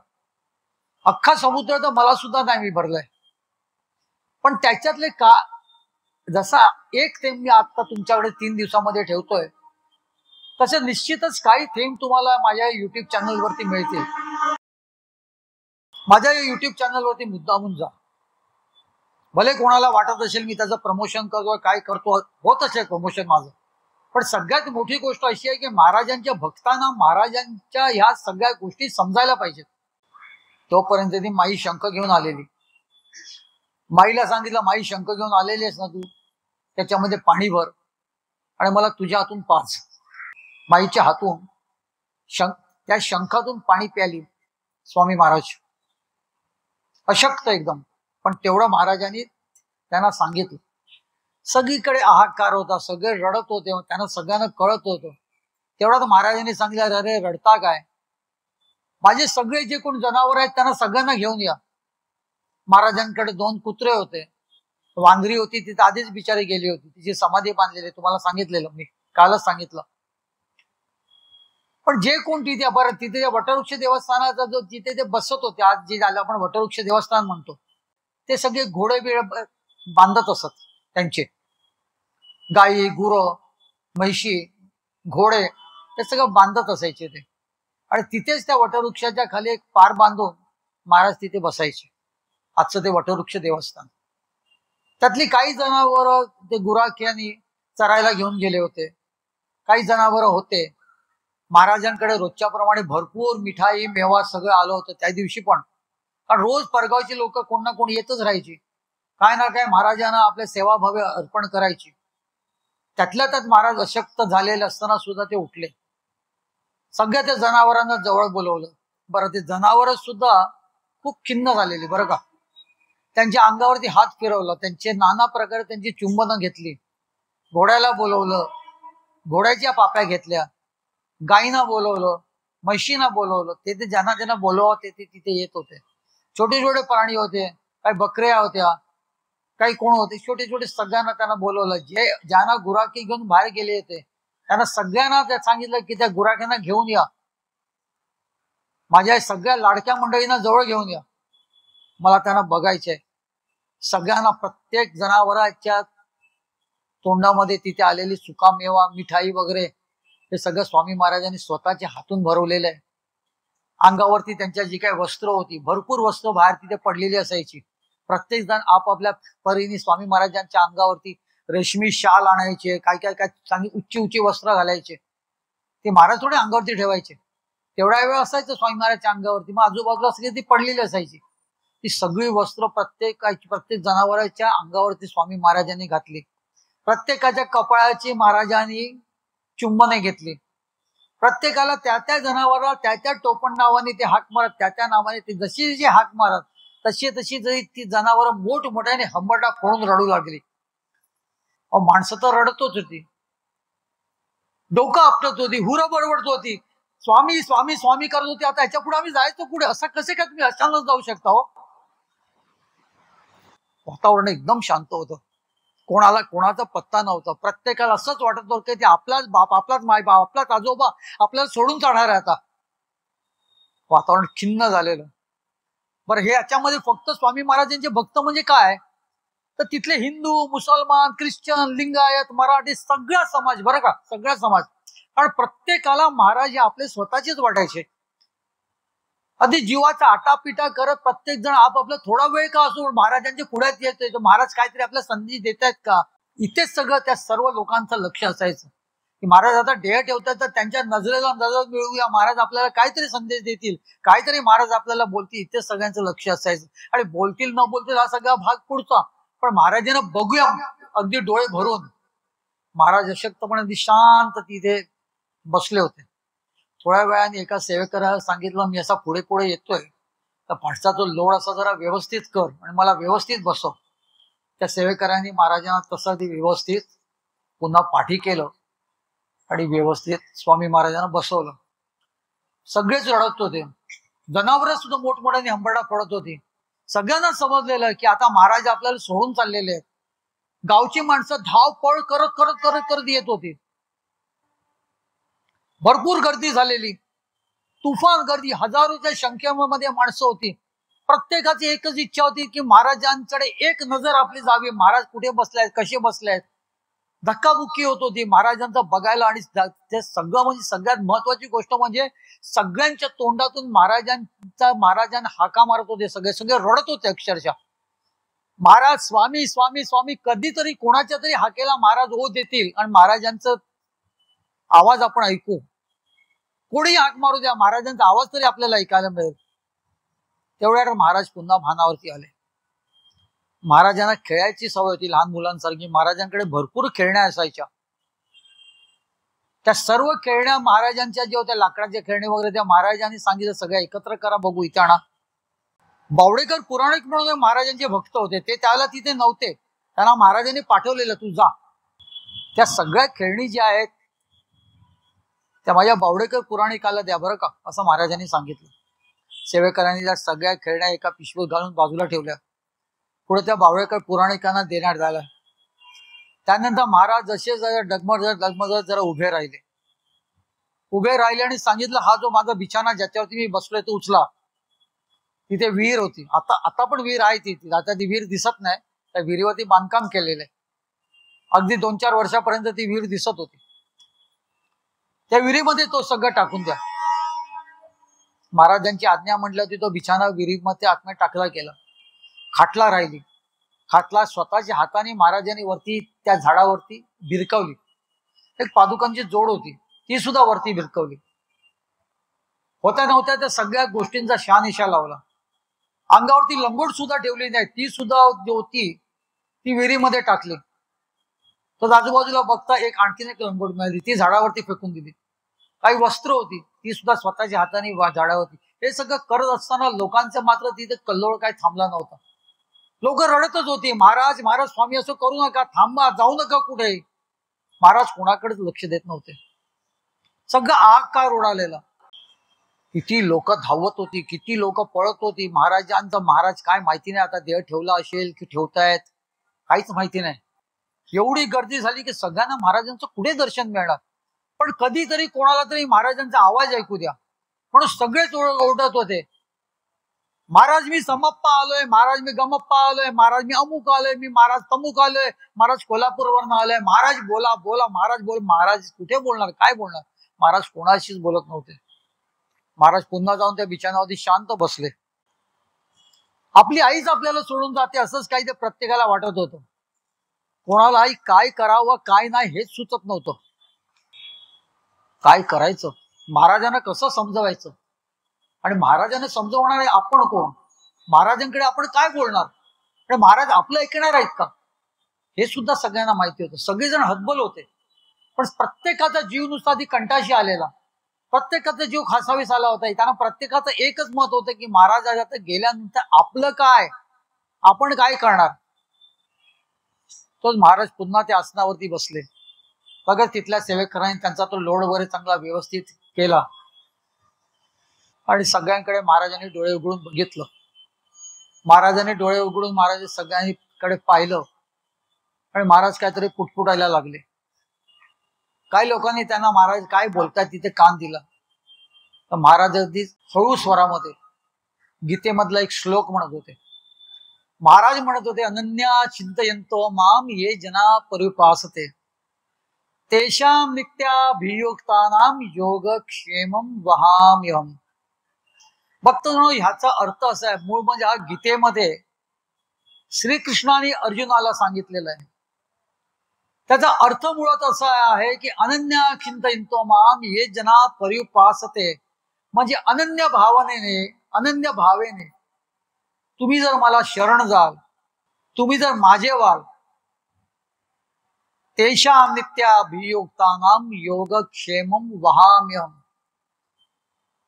अख्खा समुद्र तर मला सुद्धा नाही मी भरलाय, पण त्याच्यातले का जसा एक थेंब मी आता तुमच्याकडे 3 दिवसामध्ये ठेवतोय तसे निश्चितच काही थेंब तुम्हाला माझ्या युट्यूब चॅनलवरती मिळतील. माझ्या युट्यूब चॅनलवरती मुद्दामून जा. भले कोणाला वाटत असेल मी त्याचं प्रमोशन करतो काय करतो, होत असेल प्रमोशन माझं, पण सगळ्यात मोठी गोष्ट अशी आहे की महाराजांच्या भक्तांना महाराजांच्या ह्या सगळ्या गोष्टी समजायला पाहिजेत. तोपर्यंत ती माई शंख घेऊन आलेली. माईला सांगितलं, माई शंख घेऊन आलेली आहेस ना तू, त्याच्यामध्ये पाणी भर आणि मला तुझ्या हातून पाच. माईच्या हातून त्या शंखातून पाणी प्याली स्वामी महाराज, अशक्त एकदम, पण तेवढं महाराजांनी त्यांना सांगितलं. सगळीकडे हाहाकार होता, सगळे रडत होते, त्यांना सगळ्यांना कळत होतं. तेवढा तर महाराजांनी सांगितलं, अरे रडता काय, माझे सगळे जे कोण जनावर आहेत त्यांना सगळ्यांना घेऊन या. महाराजांकडे 2 कुत्रे होते, वांगरी होती, तिथे आधीच बिचारी गेली होती, तिची समाधी बांधलेली, तुम्हाला सांगितलेलं मी कालच सांगितलं. पण जे कोण तिथे बरं तिथे वटवृक्ष देवस्थानाचा जो तिथे ते बसत होते, आज जे झालं आपण वटवृक्ष देवस्थान म्हणतो, ते सगळे घोडे बिळ बांधत असत, त्यांचे गायी गुरं म्हैशी घोडे ते सगळं बांधत असायचे ते, आणि तिथेच त्या वटवृक्षाच्या खाली एक पार बांधून महाराज तिथे बसायचे. आजचं ते वटवृक्ष देवस्थान. त्यातली काही जनावर ते गुराख्यानी चरायला घेऊन गेले होते, काही जनावर होते. महाराजांकडे रोजच्या प्रमाणे भरपूर मिठाई मेवा सगळं आलं होतं त्या दिवशी पण, कारण रोज परगावची लोक कोण ना कोण येतच राहायची, काय ना काय महाराजांना आपल्या सेवाभावे अर्पण करायची. त्यातल्या त्यात महाराज अशक्त झालेले असताना सुद्धा ते उठले. सगळ्या त्या जनावरांना जवळ बोलवलं. बरं, ते जनावर सुद्धा खूप खिन्न झालेली बरं का. त्यांच्या अंगावरती हात फिरवला, त्यांचे नाना प्रकारे त्यांची चुंबनं घेतली. घोड्याला बोलवलं, घोड्याच्या पाप्या घेतल्या. गायीना बोलवलं, म्हशीना बोलवलं. ते ज्यांना ज्यांना बोलवा ते तिथे येत होते. छोटे छोटे प्राणी होते, काही बकऱ्या होत्या, काही कोण होते, छोटे छोटे सगळ्यांना त्यांना बोलवलं. जे ज्यांना गुराखी घेऊन बाहेर गेले होते त्यांना सगळ्यांना त्या सांगितलं की त्या गुराख्यांना घेऊन या, माझ्या सगळ्या लाडक्या मंडळींना जवळ घेऊन या, मला त्यांना बघायचंय. सगळ्यांना, प्रत्येक जनावराच्या तोंडामध्ये तिथे आलेली सुकामेवा, मिठाई वगैरे हे सगळं स्वामी महाराजांनी स्वतःच्या हातून भरवलेलं आहे. अंगावरती त्यांच्या जी काही वस्त्र होती, भरपूर वस्त्र बाहेर तिथे पडलेली असायची. प्रत्येक जण आपापल्या परीने स्वामी महाराजांच्या अंगावरती रेशमी शाल आणायचे, काय काय काय चांगली उच्ची उच्ची वस्त्र घालायचे. ते महाराज थोडे अंगावरती ठेवायचे, तेवढा वेळ असायचं स्वामी महाराजच्या अंगावरती. मग आजूबाजूला सगळी ती पडलेली असायची. ती सगळी वस्त्र प्रत्येक जनावरांच्या अंगावरती स्वामी महाराजांनी घातली. प्रत्येकाच्या कपाळाची महाराजांनी चुंबने घेतली. प्रत्येकाला त्या त्या जनावराला त्या त्या टोपण नावाने ते हाक मारत, त्या त्या नावाने ते जशी जशी हाक मारत तशी तशी जरी ती जनावर मोठमोठ्याने हंबरडा फोडून रडू लागली. माणसं तर रडतच होती, डोकं आपटत होती, हुर बडबडत होती, स्वामी स्वामी स्वामी करत होती. आता याच्या पुढे आम्ही जायचो पुढे, असं कसे काय तुम्ही अचानक जाऊ शकता हो. वातावरण एकदम शांत होतं, कोणाला कोणाचा पत्ता नव्हता. प्रत्येकाला असंच वाटत होतं की ते आपलाच बाप, आपलाच मायबाप, आपलाच आजोबा आपल्याला सोडून जाणार आहे आता. वातावरण खिन्न झालेलं. बरं, हे याच्यामध्ये फक्त स्वामी महाराजांचे भक्त म्हणजे काय, तर तिथले हिंदू, मुसलमान, ख्रिश्चन, लिंगायत, मराठी सगळा समाज बरं का, सगळा समाज. कारण प्रत्येकाला महाराज हे आपले स्वतःचेच वाटायचे. आधी जीवाचा आटापिटा करत प्रत्येक जण आपापला थोडा वेळ का असो महाराजांच्या पुढ्यात येतोय, तर महाराज काहीतरी आपल्या संधी देत आहेत का, इथेच सगळं त्या सर्व लोकांचं लक्ष असायचं की महाराज आता ध्येय ठेवतात तर त्यांच्या नजरेला नजर मिळवूया, महाराज आपल्याला काहीतरी संदेश देतील, काहीतरी महाराज आपल्याला बोलतील, इथेच सगळ्यांचं लक्ष असायचं. आणि बोलतील न बोलतील हा सगळा भाग पुढचा, पण महाराजांना बघूया अगदी डोळे भरून. महाराज अशक्तपणे शांत तिथे बसले होते. थोड्या वेळाने एका सेवेकराला सांगितलं, मी असा पुढे पुढे येतोय तर पाठचा तो लोड असा जरा व्यवस्थित कर आणि मला व्यवस्थित बसव. त्या सेवेकरांनी महाराजांना तसं ते व्यवस्थित पुन्हा पाठी केलं आणि व्यवस्थित स्वामी महाराजांना बसवलं. सगळेच रडत होते, जनावर सुद्धा मोठमोठ्याने हंबरडा फोडत होती. सगळ्यांना समजलेलं की आता महाराज आपल्याला सोडून चाललेले आहेत. गावची माणसं धावपळ करत करत करत करत येत होती. भरपूर गर्दी झालेली, तुफान गर्दी, हजारोच्या संख्येमध्ये माणसं होती. प्रत्येकाची एकच इच्छा होती की महाराजांकडे एक नजर आपली जावी, महाराज कुठे बसलायत, कसे बसलायत. धक्काबुक्की होत होती महाराजांचं बघायला. आणि ते सगळं म्हणजे सगळ्यात महत्वाची गोष्ट म्हणजे सगळ्यांच्या तोंडातून महाराजांना हाका मारत होते, सगळे सगळे रडत होते अक्षरशः. महाराज स्वामी स्वामी स्वामी, कधीतरी कोणाच्या तरी हाकेला महाराज हो देतील आणि महाराजांचं आवाज आपण ऐकू. कोणी हाक मारू द्या, महाराजांचा आवाज तरी आपल्याला ऐकायला मिळेल. तेवढ्या महाराज पुन्हा भानावरती आले. महाराजांना खेळायची सवय होती लहान मुलांसारखी. महाराजांकडे भरपूर खेळण्या असायच्या. त्या सर्व खेळण्या महाराजांच्या ज्या होत्या, लाकडाचे खेळणे वगैरे, त्या महाराजांनी सांगितलं सगळ्या एकत्र करा, बघू इथे आणा. बावडेकर पुराणिक म्हणून महाराजांचे भक्त होते, ते त्याला तिथे नव्हते, त्यांना महाराजांनी पाठवलेलं, तू जा. त्या सगळ्या खेळणी ज्या आहेत त्या माझ्या बावडेकर पुराणिकाला द्या बरं का, असं महाराजांनी सांगितलं. सेवेकरांनी त्या सगळ्या खेळण्या एका पिशवीत घालून बाजूला ठेवल्या. पुढे त्या बावडेकर पुराणिकांना देण्यात आलं. त्यानंतर महाराज जसे जरा डगमगत जरा उभे राहिले आणि सांगितलं, हा जो माझा बिछाना ज्याच्यावरती मी बसलोय तो उचला. तिथे विहीर होती, आता पण विहीर आहे ती, आता ती विहीर दिसत नाही, त्या विहिरीवरती बांधकाम केलेलं आहे. अगदी 2-4 वर्षापर्यंत ती विहीर दिसत होती. त्या विहिरीमध्ये तो सगळं टाकून द्या. महाराजांची आज्ञा म्हटलं होती, तो बिछाना विहिरीमध्ये आत्म्यात टाकला गेला. खाटला राहिली. खाटला स्वतःच्या हाताने महाराजांनी वरती त्या झाडावरती भिरकवली. एक पादुकांची जोड होती, ती सुद्धा वरती भिरकवली. होत्या नव्हत्या त्या सगळ्या गोष्टींचा शहानिशा लावला. अंगावरती लंगोट सुद्धा ठेवली नाही, ती सुद्धा होती ती विहिरीमध्ये टाकली. तर आजूबाजूला बघता आणखीन एक लंगोट मिळाली, ती झाडावरती फेकून दिली. काही वस्त्र होती, ती सुद्धा स्वतःच्या हाताने झाडावरती. हे सगळं करत असताना लोकांचं मात्र तिथे कल्लोळ काय थांबला नव्हता. लोक रडतच होती, महाराज महाराज स्वामी असं करू नका, थांबा, जाऊ नका कुठे. महाराज कोणाकडेच लक्ष देत नव्हते. सगळं आकार उडालेला. किती लोक धावत होती, किती लोक पळत होती. महाराजांचा महाराज काय माहिती नाही, आता देह ठेवला असेल की ठेवतायत काहीच माहिती नाही. एवढी गर्दी झाली की सगळ्यांना महाराजांचं कुठे दर्शन मिळणार. पण कधीतरी कोणाला तरी महाराजांचा आवाज ऐकू द्या, म्हणून सगळेच ओरडत होते, महाराज मी समप्पा आलोय, महाराज मी गमप्पा आलोय, महाराज मी अमुक आलोय, मी महाराज तमुक आलोय, महाराज कोल्हापूरवरून आलोय, महाराज बोला बोला, महाराज बोल. महाराज कुठे बोलणार, काय बोलणार. महाराज कोणाशीच बोलत नव्हते. महाराज पुन्हा जाऊन त्या बिछाण्यावरती शांत बसले. आपली आईच आपल्याला सोडून जाते असंच काही ते प्रत्येकाला वाटत होतं. कोणालाही काय करावं काय नाही हेच सुचत नव्हतं. काय करायचं, महाराजांना कसं समजवायचं, आणि महाराजांना समजवणारे आपण कोण, महाराजांकडे आपण काय बोलणार, आणि महाराज आपलं ऐकणार आहेत का, हे सुद्धा सगळ्यांना माहिती होतं. सगळेजण हतबल होते. पण प्रत्येकाचा जीव नुसता ती कंठाशी आलेला, प्रत्येकाचा जीव खासावीस आला होता. त्यांना प्रत्येकाचं एकच मत होतं की महाराज आता गेल्यानंतर आपलं काय, आपण काय करणार. तोच महाराज पुन्हा त्या आसनावरती बसले. बघा तिथल्या सेवेकरांनी त्यांचा तो लोड वगैरे चांगला व्यवस्थित केला, आणि सगळ्यांकडे महाराजांनी डोळे उघडून बघितलं. महाराजांनी डोळे उघडून महाराज सगळ्यांकडे पाहिलं, आणि महाराज काहीतरी पुटपुटायला लागले. काही लोकांनी त्यांना महाराज काय बोलतात तिथे कान दिला. तर महाराज अगदी हळू स्वरामध्ये गीतेमधला एक श्लोक म्हणत होते. महाराज म्हणत होते, अनन्या चिंतयन्तो माम ये जना परिपासते तेषां नित्याभियुक्तानां योगक्षेमं वहाम्यहम्. भक्तजनो, ह्याचा अर्थ असा आहे, मूळ म्हणजे हा गीतेमध्ये श्रीकृष्णाने अर्जुनाला सांगितलेला आहे. त्याचा अर्थ मुळात असा आहे की अनन्या चिंतयन्तो माम ये जना परिपासते, म्हणजे अनन्य भावेने तुम्ही जर मला शरण जाल, तुम्ही जर माझे व्हाल, तेषां नित्याभियुक्तानां योगक्षेमं वहाम्यहम्,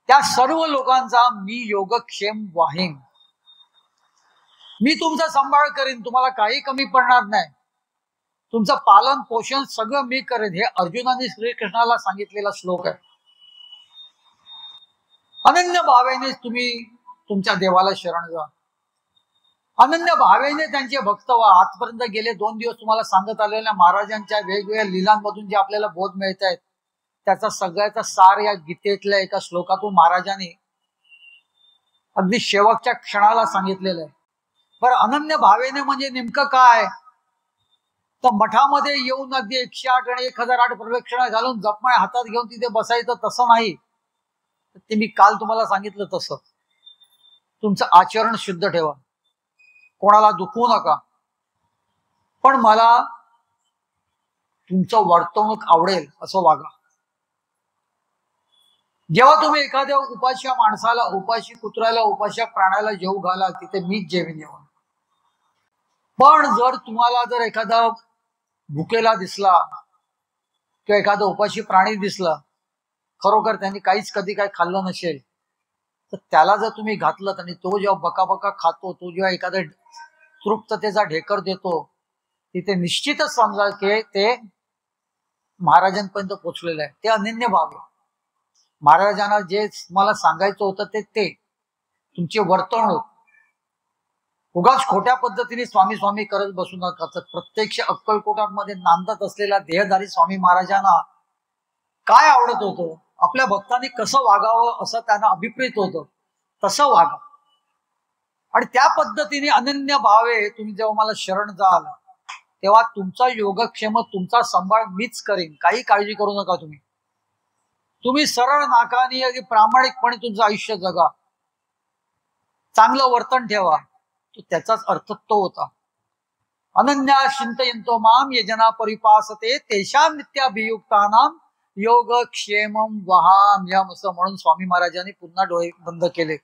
त्या सर्व लोकांचा मी योगक्षेम वाहीन. मी तुमचा सांभाळ करीन, तुम्हाला काही कमी पडणार नाही, तुमचं पालन पोषण सगळं मी करेन. हे अर्जुनाने श्रीकृष्णाला सांगितलेला श्लोक आहे. अनन्य भावेने तुम्ही तुमच्या देवाला शरण जा, अनन्य भावेने त्यांचे भक्त व्हा. आजपर्यंत गेले 2 दिवस तुम्हाला सांगत आलेल्या महाराजांच्या वेगवेगळ्या लीलांमधून जे आपल्याला बोध मिळत आहेत, त्याचा सगळ्याचा सार या गीतेतल्या एका श्लोकातून महाराजांनी अगदी शेवटच्या क्षणाला सांगितलेलं आहे. बरं, अनन्य भावेने म्हणजे नेमकं काय. तर मठामध्ये येऊन अगदी 108 आणि 1008 प्रदक्षिणा घालून जपमाळ हातात घेऊन तिथे बसायचं तसं नाही. ते मी काल तुम्हाला सांगितलं तसं तुमचं आचरण शुद्ध ठेवा, कोणाला दुखवू नका, पण मला तुमचं वर्तवणूक आवडेल असं वागा. जेव्हा तुम्ही एखाद्या उपाश्या माणसाला, उपाशी कुत्र्याला, उपाश्या प्राण्याला जेवू घाला, तिथे मीच जेवीन जेवण. पण जर तुम्हाला जर एखादा भुकेला दिसला किंवा एखादा उपाशी प्राणी दिसला, खरोखर त्यांनी काहीच कधी काही खाल्लं नसेल, तर त्याला जर तुम्ही घातलं आणि तो जेव्हा बकाबका खातो, तो जेव्हा एखादा तृप्ततेचा ढेकर देतो, तिथे निश्चितच समजा की ते महाराजांपर्यंत पोचलेलं आहे. ते अनन्य भाव आहे. महाराजांना जे मला सांगायचं होतं ते तुमची वर्तवणूक. उगाच खोट्या पद्धतीने स्वामी स्वामी करत बसू नका. तर प्रत्यक्ष अक्कलकोटामध्ये नांदत असलेल्या देहधारी स्वामी महाराजांना काय आवडत होतं, आपल्या भक्तांनी कसं वागावं असं त्यांना अभिप्रेत होतं, तसं वागा. आणि त्या पद्धतीने अनन्य भावे तुम्ही जेव्हा मला शरण जाल, तेव्हा तुमचा योगक्षेम, तुमचा सांभाळ मीच करीन. काही काळजी करू नका. तुम्ही सरळ नाकानी अगदी प्रामाणिकपणे तुमचं आयुष्य जगा, चांगलं वर्तन ठेवा. तो त्याचाच अर्थ तो होता. अनन्या चिंतयन्तो माम ये जना परिपासते तेषां नित्याभियुक्तानां योगक्षेमं वहाम्यहम्, असं म्हणून स्वामी महाराजांनी पुन्हा डोळे बंद केले.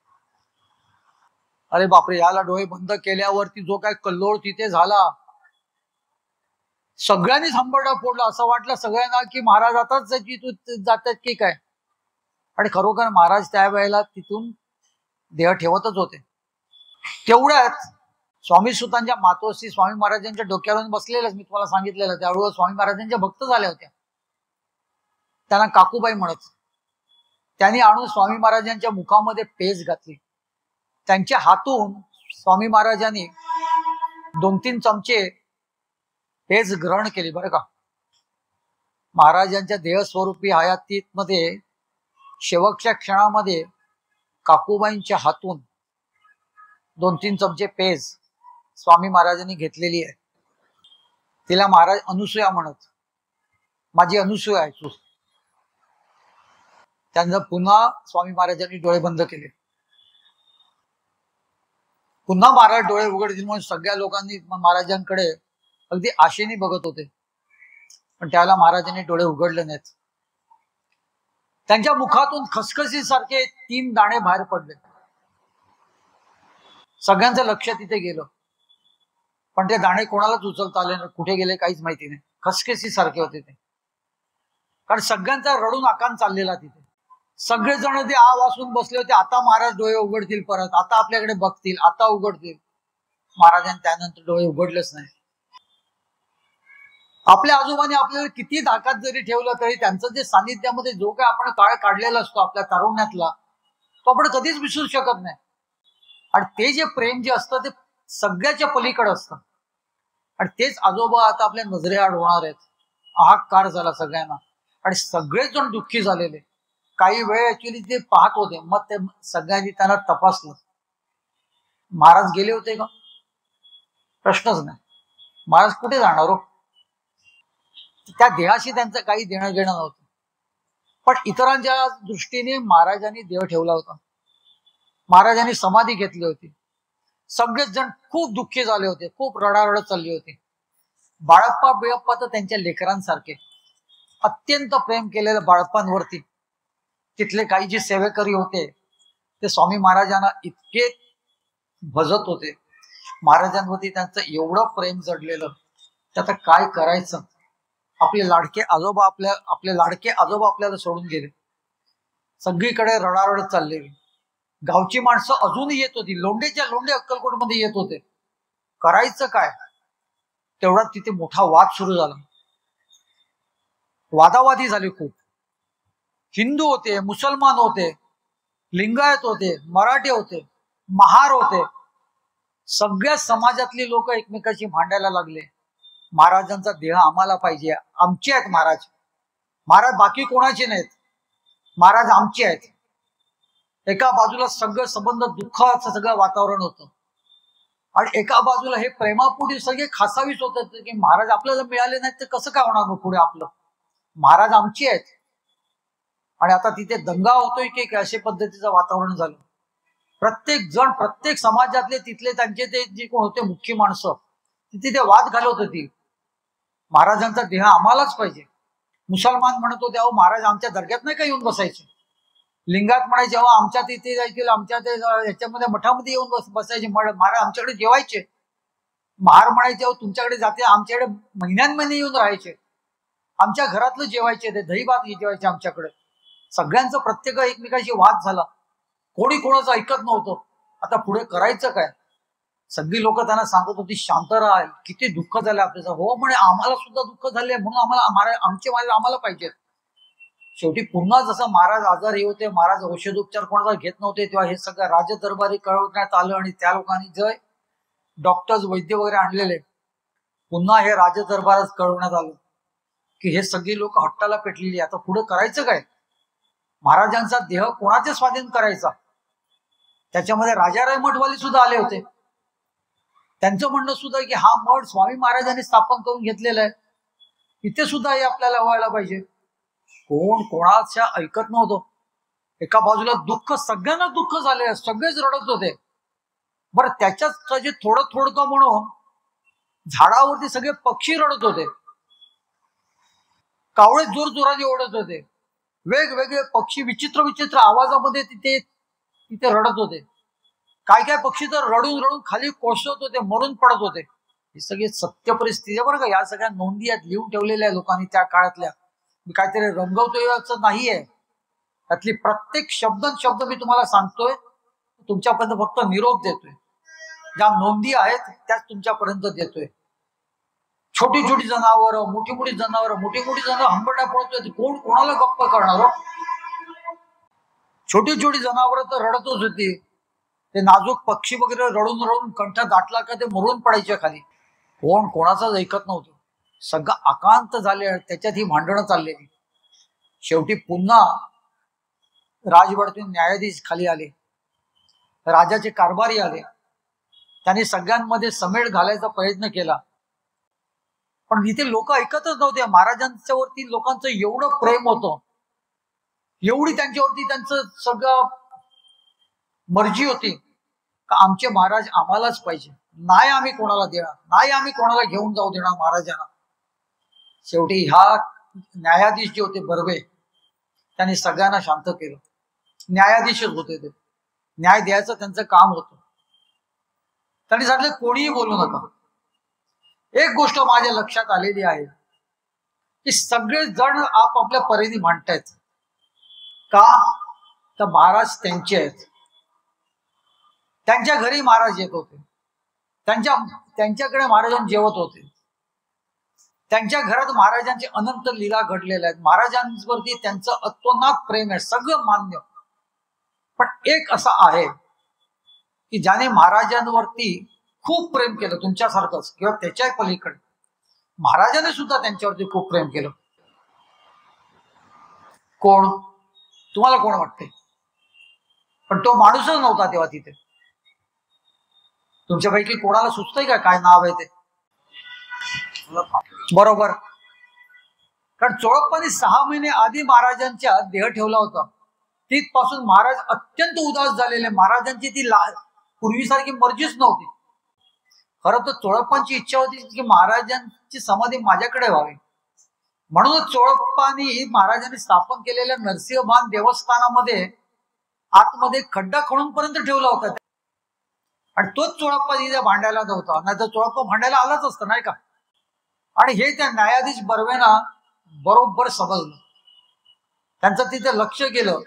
अरे बापरे, याला डोळे बंद केल्यावरती जो काय कल्लोळ तिथे झाला, सगळ्यांनी हंबरडा फोडला. असं वाटलं सगळ्यांना की महाराज आताच जातात की काय. आणि खरोखर महाराज त्यावेळेला तिथून देह ठेवतच होते. तेवढ्यात स्वामी सुतांच्या मातोश्री स्वामी महाराजांच्या डोक्यावरून बसलेलंच मी तुम्हाला सांगितलेलं, त्यावेळेस स्वामी महाराजांच्या भक्त झाल्या होत्या. त्यांना काकूबाई म्हणत. त्यांनी आणून स्वामी महाराजांच्या मुखामध्ये पेज घातली. त्यांच्या हातून स्वामी महाराजांनी 2-3 चमचे पेज ग्रहण केली. बरं का, महाराजांच्या देहस्वरूपी हयातीत मध्ये शेवटच्या क्षणामध्ये काकूबाईंच्या हातून 2-3 चमचे पेज स्वामी महाराजांनी घेतलेली आहे. तिला महाराज अनुसूया म्हणत. माझी अनुसूया आहे तू. त्यांना पुन्हा स्वामी महाराजांनी डोळे बंद केले. पुन्हा महाराज डोळे उघडतील म्हणून सगळ्या लोकांनी महाराजांकडे अगदी आशेने बघत होते. पण त्याला महाराजांनी डोळे उघडले नाहीत. त्यांच्या मुखातून खसखसी सारखे 3 दाणे बाहेर पडले. सगळ्यांचं लक्ष तिथे गेलं, पण ते दाणे कोणालाच उचलता आले नाही. कुठे गेले काहीच माहिती नाही. खसखसी सारखे होते ते. कारण सगळ्यांचा रडून आकांत चाललेला तिथे. सगळेजण ते वाचून बसले होते. आता महाराज डोळे उघडतील परत, आता आपल्याकडे बघतील, आता उघडतील. महाराजांनी त्यानंतर डोळे उघडलेच नाही. आपल्या आजोबाने आपल्याला किती धाकात जरी ठेवलं तरी त्यांचं जे सानिध्यामध्ये जो काय आपण काळ काढलेला असतो आपल्या तारुण्यातला, तो आपण कधीच विसरू शकत नाही. आणि ते जे प्रेम जे असतं ते सगळ्याच्या पलीकडे असतं. आणि तेच आजोबा आता आपल्या नजरेआड होणार आहेत. हाहाकार झाला सगळ्यांना आणि सगळेच जण दुःखी झालेले. काही वेळ ऍक्च्युली ते पाहत होते. मग ते सगळ्यांनी त्यांना तपासलं. महाराज गेले होते का? प्रश्नच नाही. महाराज कुठे जाणार हो? त्या देहाशी त्यांचं काही देणं घेणं नव्हतं. पण इतरांच्या दृष्टीने महाराजांनी देह ठेवला होता. महाराजांनी समाधी घेतली होती. सगळेच जण खूप दुःखी झाले होते. खूप रडारड चालली होती. बाळप्पा बिळप्पा तर त्यांच्या लेकरांसारखे अत्यंत प्रेम केलेलं बाळप्पांवरती. तिथले काही जे सेवेकरी होते ते स्वामी महाराजांना इतके भजत होते. महाराजांवरती त्यांचं एवढं प्रेम जडलेलं, त्यात काय करायचं. आपले लाडके आजोबा आपल्याला सोडून गेले. सगळीकडे रडारड चाललेली. गावची माणसं अजूनही येत होती. लोंढेच्या लोंढे अक्कलकोटमध्ये येत होते. करायचं काय? तेवढ्यात तिथे मोठा वाद सुरू झाला. वादावादी झाली खूप. हिंदू होते, मुसलमान होते, लिंगायत होते, मराठी होते, महार होते. सगळ्या समाजातली लोक एकमेकाशी भांडायला लागले. महाराजांचा देह आम्हाला पाहिजे, आमचे आहेत महाराज. महाराज बाकी कोणाचे नाहीत, महाराज आमचे आहेत. एका बाजूला सगळं संबंध दुःखाचं सगळं वातावरण होतं आणि एका बाजूला हे प्रेमापुढे सगळे खासावीच होत की महाराज आपल्याला मिळाले नाहीत तर कसं काय होणार मग पुढे आपलं. महाराज आमचे आहेत. आणि आता तिथे दंगा होतोय की अशा पद्धतीचं वातावरण झालं. प्रत्येक जण प्रत्येक समाजातले तिथले त्यांचे ते जे कोण होते मुख्य माणसं तिथे ते वाद घालत होती. महाराजांचा देह आम्हालाच पाहिजे. मुसलमान म्हणत होते अहो महाराज आमच्या दर्ग्यात नाही का येऊन बसायचे. लिंगात म्हणायचे अहो आमच्या तिथे जायचे, आमच्या ते ह्याच्यामध्ये मठामध्ये येऊन बसायचे. महाराज आमच्याकडे जेवायचे. महार म्हणायचे अहो तुमच्याकडे जाते, आमच्याकडे महिन्यान येऊन राहायचे. आमच्या घरातलं जेवायचे, ते दही भात जेवायचे आमच्याकडे. सगळ्यांचं प्रत्येक एकमेकाशी वाद झाला. कोणी कोणाचं ऐकत नव्हतं. आता पुढे करायचं काय? सगळी लोक त्यांना सांगत होती शांत राहा, किती दुःख झालं आपल्याचं. हो म्हणे आम्हाला सुद्धा दुःख झाले म्हणून आमचे महाराज आम्हाला पाहिजेत. शेवटी पुन्हा जसं महाराज आजारी होते, महाराज औषधोपचार कोणाचा घेत नव्हते, तेव्हा हे सगळं राजदरबारी कळवण्यात आलं आणि त्या लोकांनी जे डॉक्टर्स वैद्य वगैरे आणलेले पुन्हा हे राजदरबारच कळवण्यात आलं की हे सगळी लोक हट्टाला पेटलेली. आता पुढे करायचं काय? महाराजांचा देह कोणाचे स्वाधीन करायचा? त्याच्यामध्ये राजाराय मठवाले सुद्धा आले होते. त्यांचं म्हणणं सुद्धा की हा मठ स्वामी महाराजांनी स्थापन करून घेतलेला आहे, इथे सुद्धा हे आपल्याला व्हायला पाहिजे. कोण कोणाच्या ऐकत नव्हतं. एका बाजूला दुःख, सगळ्यांना दुःख झाले, सगळेच रडत होते. बरं त्याच्याच जे थोडं थोडकं म्हणून झाडावरती सगळे पक्षी रडत होते. कावळे जोर जोराने ओढत होते. वेगवेगळे पक्षी विचित्र विचित्र आवाजामध्ये तिथे रडत होते. काय काय पक्षी तर रडून रडून खाली कोसळत होते, मरून पडत होते. ही सगळी सत्य परिस्थिती आहे बरं का. या सगळ्या नोंदी आहेत लिहून ठेवलेल्या लोकांनी त्या काळातल्या. मी काहीतरी रंगवतोय असं नाहीये. त्यातली प्रत्येक शब्द मी तुम्हाला सांगतोय, तुमच्यापर्यंत फक्त निरोप देतोय. ज्या नोंदी आहेत त्याच तुमच्यापर्यंत देतोय. छोटी छोटी जनावरं, मोठी मोठी जनावरं हंबरड्या पडतोय. कोण कोणाला गप्प करणार हो? छोटी छोटी जनावरं तर रडतच होती. ते नाजूक पक्षी वगैरे रडून रडून कंठ दाटला का ते मरून पडायचे खाली. कोण कोणाचाच ऐकत नव्हतं. सगळं आकांत झाले. त्याच्यात ही भांडणं चाललेली. शेवटी पुन्हा राजवाड्यातून न्यायाधीश खाली आले, राजाचे कारभारी आले. त्यांनी सगळ्यांमध्ये समेट घालायचा प्रयत्न केला, पण इथे लोक ऐकतच नव्हते. महाराजांच्या वरती लोकांचं एवढं प्रेम होतं, एवढी त्यांच्यावरती त्यांचं सगळं मर्जी होती का आमचे महाराज आम्हालाच पाहिजे, नाही आम्ही कोणाला देणार, नाही आम्ही कोणाला घेऊन जाऊ देणार महाराजांना. शेवटी ह्या न्यायाधीश जे होते बर्वे, त्यांनी सगळ्यांना शांत केलं. न्यायाधीशच होते ते, न्याय द्यायचं त्यांचं काम होतं. त्यांनी सांगितलं कोणीही बोलू नका. एक गोष्ट माझ्या लक्षात आलेली आहे की सगळे जण आपापल्या परीने म्हणतायत. का तर महाराज त्यांचे आहेत. त्यांच्या घरी महाराज येत होते, त्यांच्याकडे महाराजांनी जेवत होते. त्यांच्या घरात महाराजांचे अनंत लीला घडलेल्या आहेत. महाराजांवरती त्यांचं अतोनात प्रेम आहे, सगळं मान्य. पण एक असं आहे की ज्याने महाराजांवरती खूप प्रेम केलं, तुमच्यासारखंच किंवा त्याच्या पलीकडे, महाराजांनी सुद्धा त्यांच्यावरती खूप प्रेम केलं. कोण? तुम्हाला कोण वाटते? पण तो माणूसच नव्हता तेव्हा तिथे. तुमच्यापैकी कोणाला सुचतंय का काय नाव आहे ते? बरोबर. कारण चोळप्पांनी 6 महिने आधी महाराजांच्या देह ठेवला होता. तिथपासून महाराज अत्यंत उदास झालेले. महाराजांची ती पूर्वीसारखी मर्जीच नव्हती. खरं तर चोळप्पांची इच्छा होती की महाराजांची समाधी माझ्याकडे व्हावी. म्हणूनच चोळप्पांनी महाराजांनी स्थापन केलेल्या नरसिंहभान देवस्थानामध्ये आतमध्ये खड्डा खणून पर्यंत ठेवला होता. आणि तोच चोळप्पा तिथे भांडायला नव्हता, नाही तर चोळप्पा भांडायला आलाच असतं नाही का. आणि हे त्या न्यायाधीश बर्वेना बरोबर समजलं. त्यांचं तिथे लक्ष गेलं.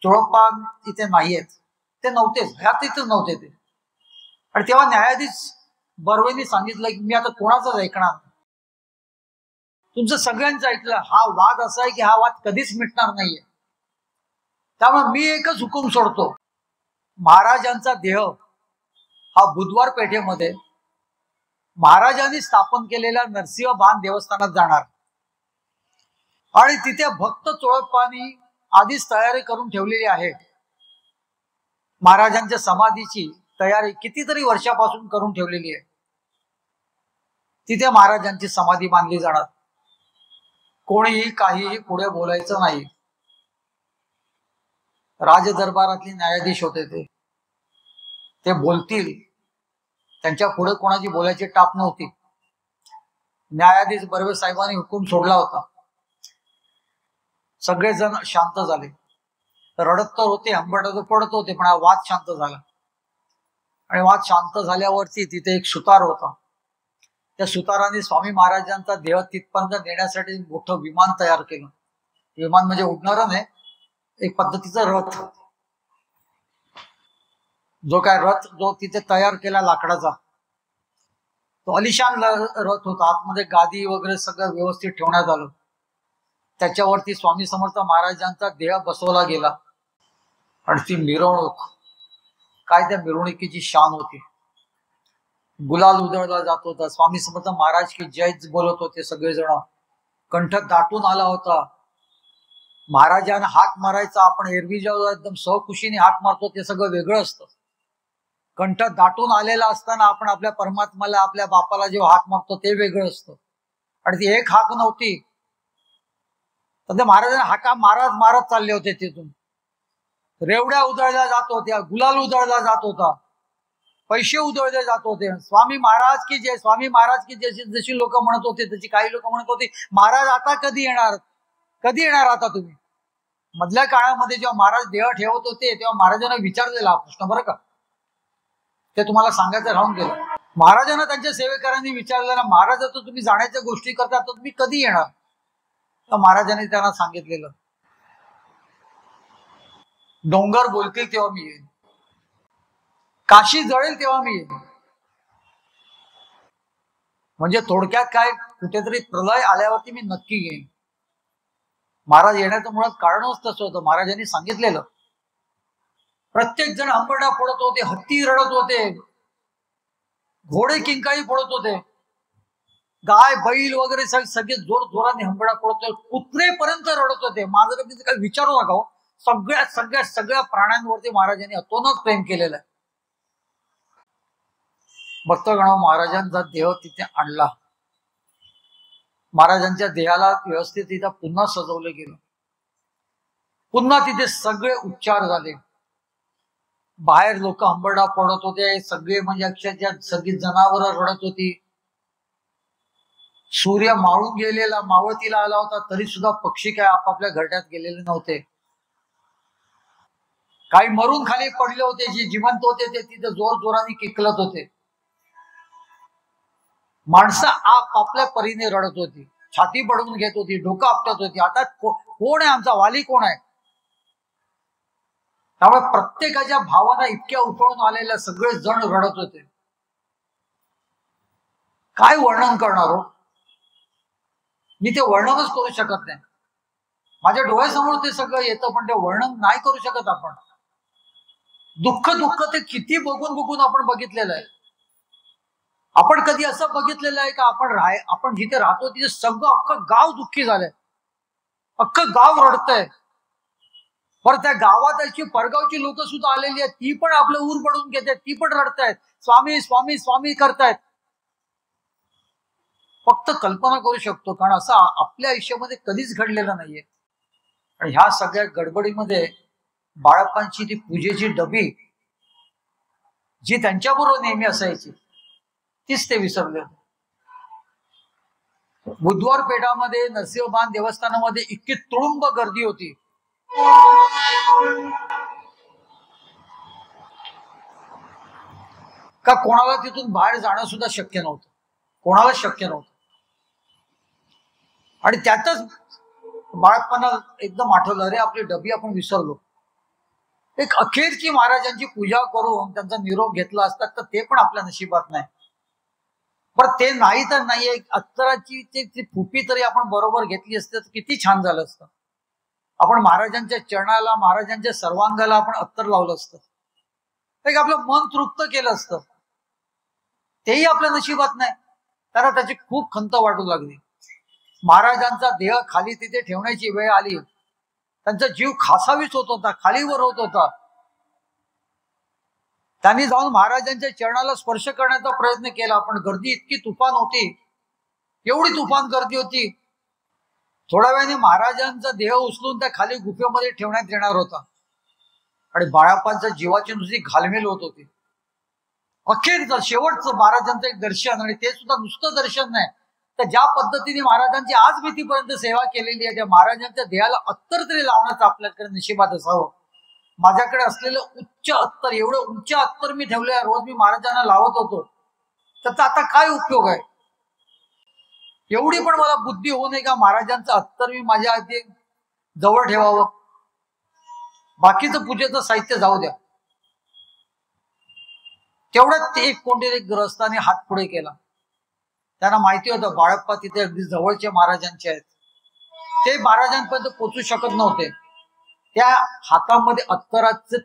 चोळप्पा तिथे नाहीयेत, ते नव्हतेच, ह्या तिथेच नव्हते ते. आणि तेव्हा न्यायाधीश बर्वेनी सांगितलं की मी आता कोणाचंच ऐकणार नाही. तुमचं सगळ्यांचं ऐकलं. हा वाद असा आहे की हा वाद कधीच मिटणार नाहीये. त्यामुळे मी एकच हुकूम सोडतो. महाराजांचा देह हा बुधवार पेठेमध्ये महाराजांनी स्थापन केलेल्या नरसिंहभान देवस्थानात जाणार. आणि तिथे भक्त चोळप्पांनी आधीच तयारी करून ठेवलेली आहे. महाराजांच्या समाधीची तयारी कितीतरी वर्षापासून करून ठेवलेली आहे. तिथे महाराजांची समाधी बांधली जाणार. कोणीही काहीही पुढे बोलायचं नाही. राजदरबारातले न्यायाधीश होते ते बोलतील, त्यांच्या पुढे कोणाची बोलायची टाप नव्हती. न्यायाधीश बर्वे साहेबांनी हुकूम सोडला होता. सगळेजण शांत झाले. रडत तर होते, हंबरडत पडत होते, पण हा वाद शांत झाला. आणि वाद शांत झाल्यावरती तिथे एक सुतार होता. त्या सुताराने स्वामी महाराजांचा देह तिथपर्यंत नेण्यासाठी मोठं विमान तयार केलं. विमान म्हणजे उडणारं नाही, एक पद्धतीचा रथ. जो काय रथ जो तिथे तयार केला लाकडाचा, तो अलिशान रथ होता. आतमध्ये गादी वगैरे सगळं व्यवस्थित ठेवण्यात आलं. त्याच्यावरती स्वामी समर्थ महाराजांचा देह बसवला गेला. आणि ती मिरवणूक, काय त्या मिरवणुकीची शान होती. गुलाल उधळला जात होता. स्वामी समर्थ महाराज की जय बोलत होते सगळेजण. कंठ दाटून आला होता. महाराजांना हाक मारायचा, आपण एरवी जेव्हा एकदम सहकुशीने हाक मारतो ते सगळं वेगळं असतं. कंठ दाटून आलेला असताना आपण आपल्या परमात्म्याला, आपल्या बापाला जेव्हा हाक मारतो ते वेगळं असतं. आणि ती एक हाक नव्हती, तर ते महाराजांना हाका मारत चालले होते. तिथून रेवड्या उधळल्या जात होत्या, गुलाल उधळला जात होता, पैसे उधळले जात होते. स्वामी महाराज की जय, स्वामी महाराज की जय जशी लोक म्हणत होते तशी काही लोक म्हणत होते महाराज आता कधी येणार, कधी येणार आता तुम्ही. मधल्या काळामध्ये जेव्हा महाराज देह ठेवत होते तेव्हा महाराजांना विचारलेला प्रश्न बरं का, ते तुम्हाला सांगायचं राहून गेलं. महाराजांना त्यांच्या सेवेकरांनी विचारलं ना, महाराज आता तुम्ही जाण्याच्या गोष्टी करता, तर तुम्ही कधी येणार? तर महाराजांनी त्यांना सांगितलेलं, डोंगर बोलतील तेव्हा मी येईन, काशी जळेल तेव्हा मी येईन. म्हणजे थोडक्यात काय, कुठेतरी प्रलय आल्यावरती मी नक्की येईन. महाराज येण्याचं मुळात कारणच तसं होतं. महाराजांनी सांगितलेलं, प्रत्येक जण हंबरडा फोडत होते, हत्ती रडत होते, घोडे किंकाळी फोडत होते, गाय बैल वगैरे सगळे जोर जोराने हंबरडा फोडत होते, कुत्रेपर्यंत रडत होते. माझं काही विचारू नका, सगळ्या सगळ्या सगळ्या प्राण्यांवरती महाराजांनी अतोनात प्रेम केलेलं आहे. भक्तगण, महाराजांचा देह तिथे आणला. महाराजांच्या देहाला व्यवस्थित तिथं पुन्हा सजवलं गेलं. पुन्हा तिथे सगळे उपचार झाले. बाहेर लोक हंबरडा फोडत होते, सगळे म्हणजे अक्षरशः सगळी जनावरं रडत होती. सूर्य मावळून गेलेला, मावळतीला आला होता, तरी सुद्धा पक्षी काय आपापल्या घरट्यात गेलेले नव्हते. काही मरून खाली पडले होते, जे जिवंत होते ते तिथे जोर जोराने किकलत होते. माणसं आपापल्या परीने रडत होती, छाती पडवून घेत होती, डोकं आपटत होती. आता कोण आहे आमचा वाली, कोण आहे? त्यामुळे प्रत्येकाच्या भावना इतक्या उफळून आलेल्या, सगळे जण रडत होते. काय वर्णन करणार हो, मी ते वर्णनच करू शकत नाही. माझ्या डोळ्यासमोर ते सगळं येतं, पण ते वर्णन नाही करू शकत आपण. दुःख दुःख ते किती बघून बघून आपण बघितलेलं आहे. आपण कधी असं बघितलेलं आहे का, आपण जिथे राहतो तिथे सगळं अख्खं गाव दुःखी झालंय, अख्खं गाव रडतंय. बरं, त्या गावात अशी परगावची लोक सुद्धा आलेली आहेत, ती पण आपलं ऊर पडून घेतात, ती पण रडतायत, स्वामी स्वामी स्वामी करतायत. फक्त कल्पना करू शकतो, कारण असं आपल्या आयुष्यामध्ये कधीच घडलेलं नाहीये. आणि ह्या सगळ्या गडबडीमध्ये बाळप्पांची ती पूजेची डबी जी त्यांच्याबरोबर नेहमी असायची, तीच ते विसरले. बुधवार पेठामध्ये नरसिंहबान देवस्थानामध्ये इतकी तुडुंब गर्दी होती. का कोणाला तिथून बाहेर जाणं सुद्धा शक्य नव्हतं, कोणाला शक्य नव्हतं. आणि त्यातच बाळप्पांना एकदम आठवलं, अरे आपली डबी आपण विसरलो. एक अखेरची महाराजांची पूजा करून त्यांचा निरोप घेतला असता तर ते पण आपल्या नशिबात नाही. बरं, ते नाही तर नाही, एक अत्तराची फुपी तरी आपण बरोबर घेतली असते तर किती छान झालं असतं. आपण महाराजांच्या चरणाला, महाराजांच्या सर्वांगाला आपण अत्तर लावलं असतं, एक आपलं मन तृप्त केलं असतं. तेही आपल्या नशिबात नाही. त्यांना त्याची खूप खंत वाटू लागली. महाराजांचा देह खाली तिथे ठेवण्याची वेळ आली. त्यांचा जीव खासावीच होत होता, खालीवर होत होता. त्यांनी जाऊन महाराजांच्या चरणाला स्पर्श करण्याचा प्रयत्न केला, पण गर्दी इतकी तुफान होती, एवढी तुफान गर्दी होती. थोड्या वेळाने महाराजांचा देह उचलून त्या खाली गुफेमध्ये ठेवण्यात येणार होता. आणि बाळाप्पांच्या जीवाची नुसती घालमेल होत होती. अखेरचं शेवटचं महाराजांचं एक दर्शन, आणि ते सुद्धा नुसतं दर्शन नाही, तर ज्या पद्धतीने महाराजांची आज भीतीपर्यंत सेवा केलेली आहे, त्या महाराजांच्या देहाला अत्तर तरी लावण्याचं आपल्याकडे नशिबात असावं. माझ्याकडे असलेलं उच्च अत्तर, एवढं उच्च अत्तर मी ठेवलंय, रोज मी महाराजांना लावत होतो, त्याचा आता काय उपयोग आहे? एवढी पण मला बुद्धी होऊ नये का महाराजांचं अत्तर मी माझ्या आधी जवळ ठेवावं, बाकीचं पूजेचं साहित्य जाऊ द्या. तेवढ्यात ते एक कोणत्या ग्रहस्थाने हात पुढे केला. त्यांना माहिती होतं बाळप्पा तिथे अगदी जवळचे महाराजांचे आहेत, ते महाराजांपर्यंत पोचू शकत नव्हते. त्या हातामध्ये अत्तराचं,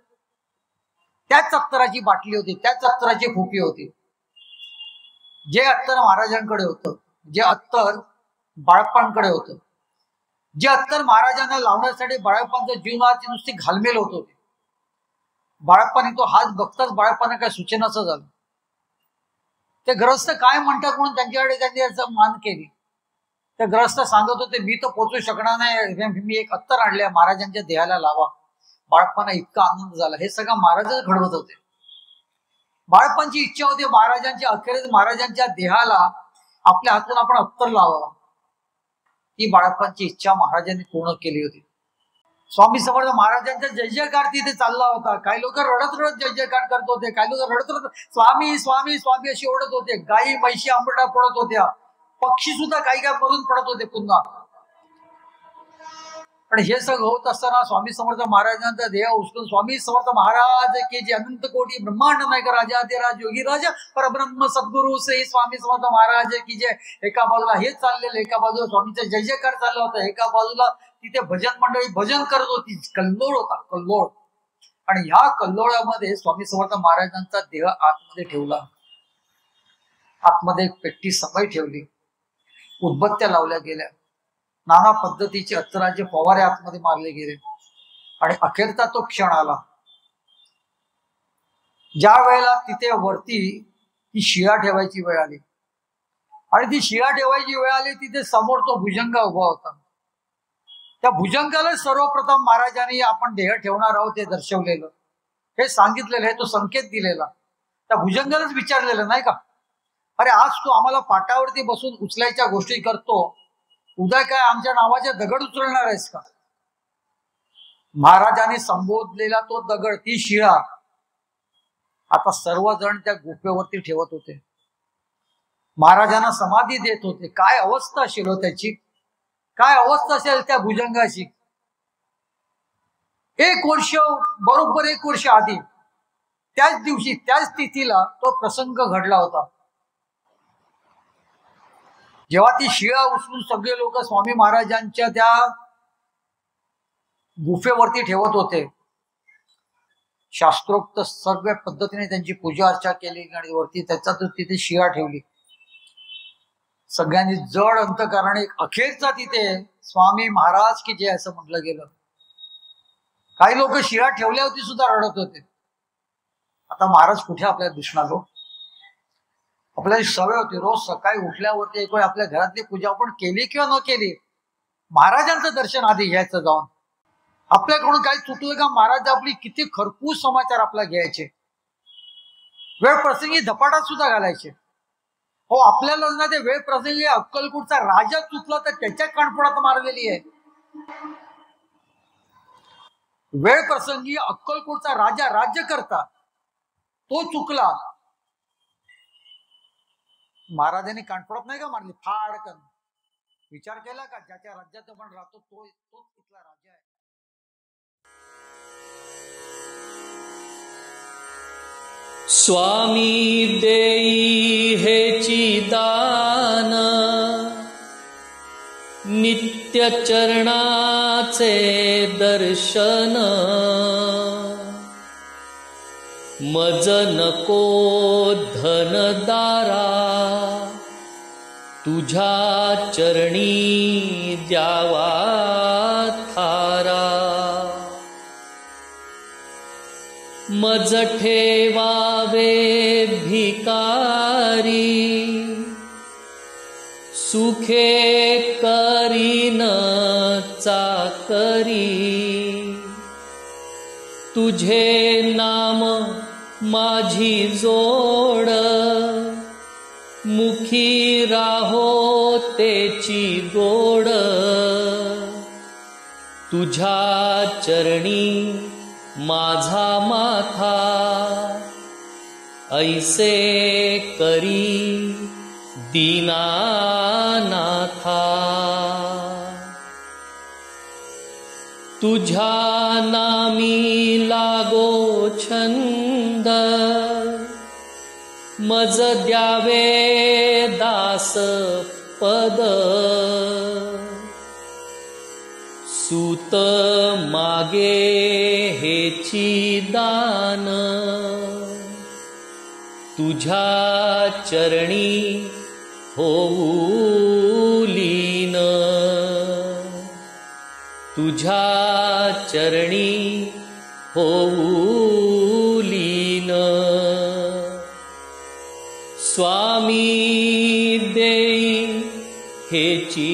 त्याच अत्तराची बाटली होती, त्याच अत्तराची फुपी होती. जे अत्तर महाराजांकडे होतं, जे अत्तर बाळप्पांकडे होतं, जे अत्तर महाराजांना लावण्यासाठी बाळप्पांच्या जीवनाची नुसती घालमेल होत होती. बाळप्पाने तो हात बघताच बाळप्पाने काय सूचनाचं झालं. ते ग्रस्त काय म्हणतात म्हणून त्यांच्याकडे त्यांनी असं मान केली. ते ग्रस्त सांगत होते, मी तर पोचू शकणार नाही, मी एक अत्तर आणले, महाराजांच्या देहाला लावा. बाळप्पांना इतका आनंद झाला. हे सगळं महाराजच घडवत होते. बाळप्पांची इच्छा होती महाराजांच्या अखेरीस महाराजांच्या देहाला आपल्या हातून आपण अत्तर लावावा. ती बाळप्पांची इच्छा महाराजांनी पूर्ण केली होती. स्वामी समर्थ महाराजांचा जय जयकार तिथे चालला होता. काही लोक रडत रडत जय जयकार करत होते, काही लोक रडत रडत स्वामी स्वामी स्वामी अशी ओढत होते. गायी म्हशी आंबरडा पडत होत्या, पक्षी सुद्धा काही काय मरून पडत होते पुन्हा. पण हे सगळं होत असताना स्वामी समर्थ महाराजांचा देह उचलून स्वामी समर्थ महाराज के जे अनंत कोटी ब्रह्मांड नायक राजाधिराज योगीराज परब्रह्म सद्गुरु श्री स्वामी समर्थ महाराज की जे एका बाजूला हेच चाललेलं, एका बाजूला स्वामीचा जय जयकार चालला होता, एका बाजूला तिथे भजन मंडळी भजन करत होती. कल्लोळ होता, कल्लोळ. आणि ह्या कल्लोळामध्ये स्वामी समर्थ महाराजांचा देह आतमध्ये ठेवला. आतमध्ये एक पेट्टी सफाई ठेवली, उदबत्त्या लावल्या गेल्या, नाना पद्धतीचे अत्तराचे फवारे आतमध्ये मारले गेले. आणि अखेरचा तो क्षण आला ज्या वेळेला तिथे वरती ती शिळा ठेवायची वेळ आली. आणि ती शिळा ठेवायची वेळ आली, तिथे समोर तो भुजंग उभा होता. त्या भुजंगाला सर्वप्रथम महाराजांनी आपण देह ठेवणार आहोत हे दर्शवलेलं, हे सांगितलेलं, हे तो संकेत दिलेला. त्या भुजंगालाच विचारलेलं नाही का, अरे आज तू आम्हाला पाटावरती बसून उचलायच्या गोष्टी करतो, उद्या काय आमच्या नावाचे दगड उचलणार आहेस का? महाराजांनी संबोधलेला तो दगड, ती शिळा आता सर्वजण त्या गुफेवरती ठेवत होते. महाराजांना समाधी देत होते. काय अवस्था असेल हो त्याची, काय अवस्था असेल त्या भुजंगाची. 1 वर्ष, बरोबर 1 वर्ष आधी त्याच दिवशी त्याच तिथीला तो प्रसंग घडला होता. जेव्हा ती शिळा उचलून सगळे लोक स्वामी महाराजांच्या त्या गुफेवरती ठेवत होते, शास्त्रोक्त सगळ्या पद्धतीने त्यांची पूजा अर्चा केली आणि वरती त्याच्यातच तिथे शिळा ठेवली. सगळ्यांनी जड अंतकरणाने अखेरचा तिथे स्वामी महाराज की जय असं म्हटलं गेलं. काही लोक शिळा ठेवल्यावरती सुद्धा रडत होते. आता महाराज कुठे आपल्याला दिसणार हो? आपल्याला सवय होती रोज सकाळी उठल्यावरती एक वेळ आपल्या घरातली पूजा आपण केली किंवा न केली, महाराजांचं दर्शन आधी घ्यायचं जाऊन. आपल्याकडून काही चुकलं का महाराज आपली किती खरपूस समाचार आपला घ्यायचे, वेळ प्रसंगी धपाटात सुद्धा घालायचे. हो, आपल्याला ना ते वेळ प्रसंगी अक्कलकोटचा राजा चुकला तर त्याच्या कानफोडात मारलेली आहे. वेळ प्रसंगी अक्कलकोटचा राजा राज्यकर्ता तो चुकला, महाराजांनी कानफोडात नाही का मारली फाडकन? विचार केला का ज्याच्या राज्यात आपण राहतो तोच इथला राजा आहे. स्वामी देई हेची दान, नित्य चरणाचे दर्शन, मज नको धनदारा, तुझ्या चरणी द्यावा थारा. मज ठेवावे भिकारी, सुखे करीन चाकरी. तुझे नाम माझी जोड, मुखी राहो तेची गोड. तुझ्या चरणी माझा माथा, ऐसे करी दीनानाथा. तुझ्या नामी लागो छंद, मज द्यावे दास पद. सूत मागे हेची दान, तुझ्या चरणी होऊ लीन. तुझ्या चरणी होऊ लीन. स्वामी देई हेची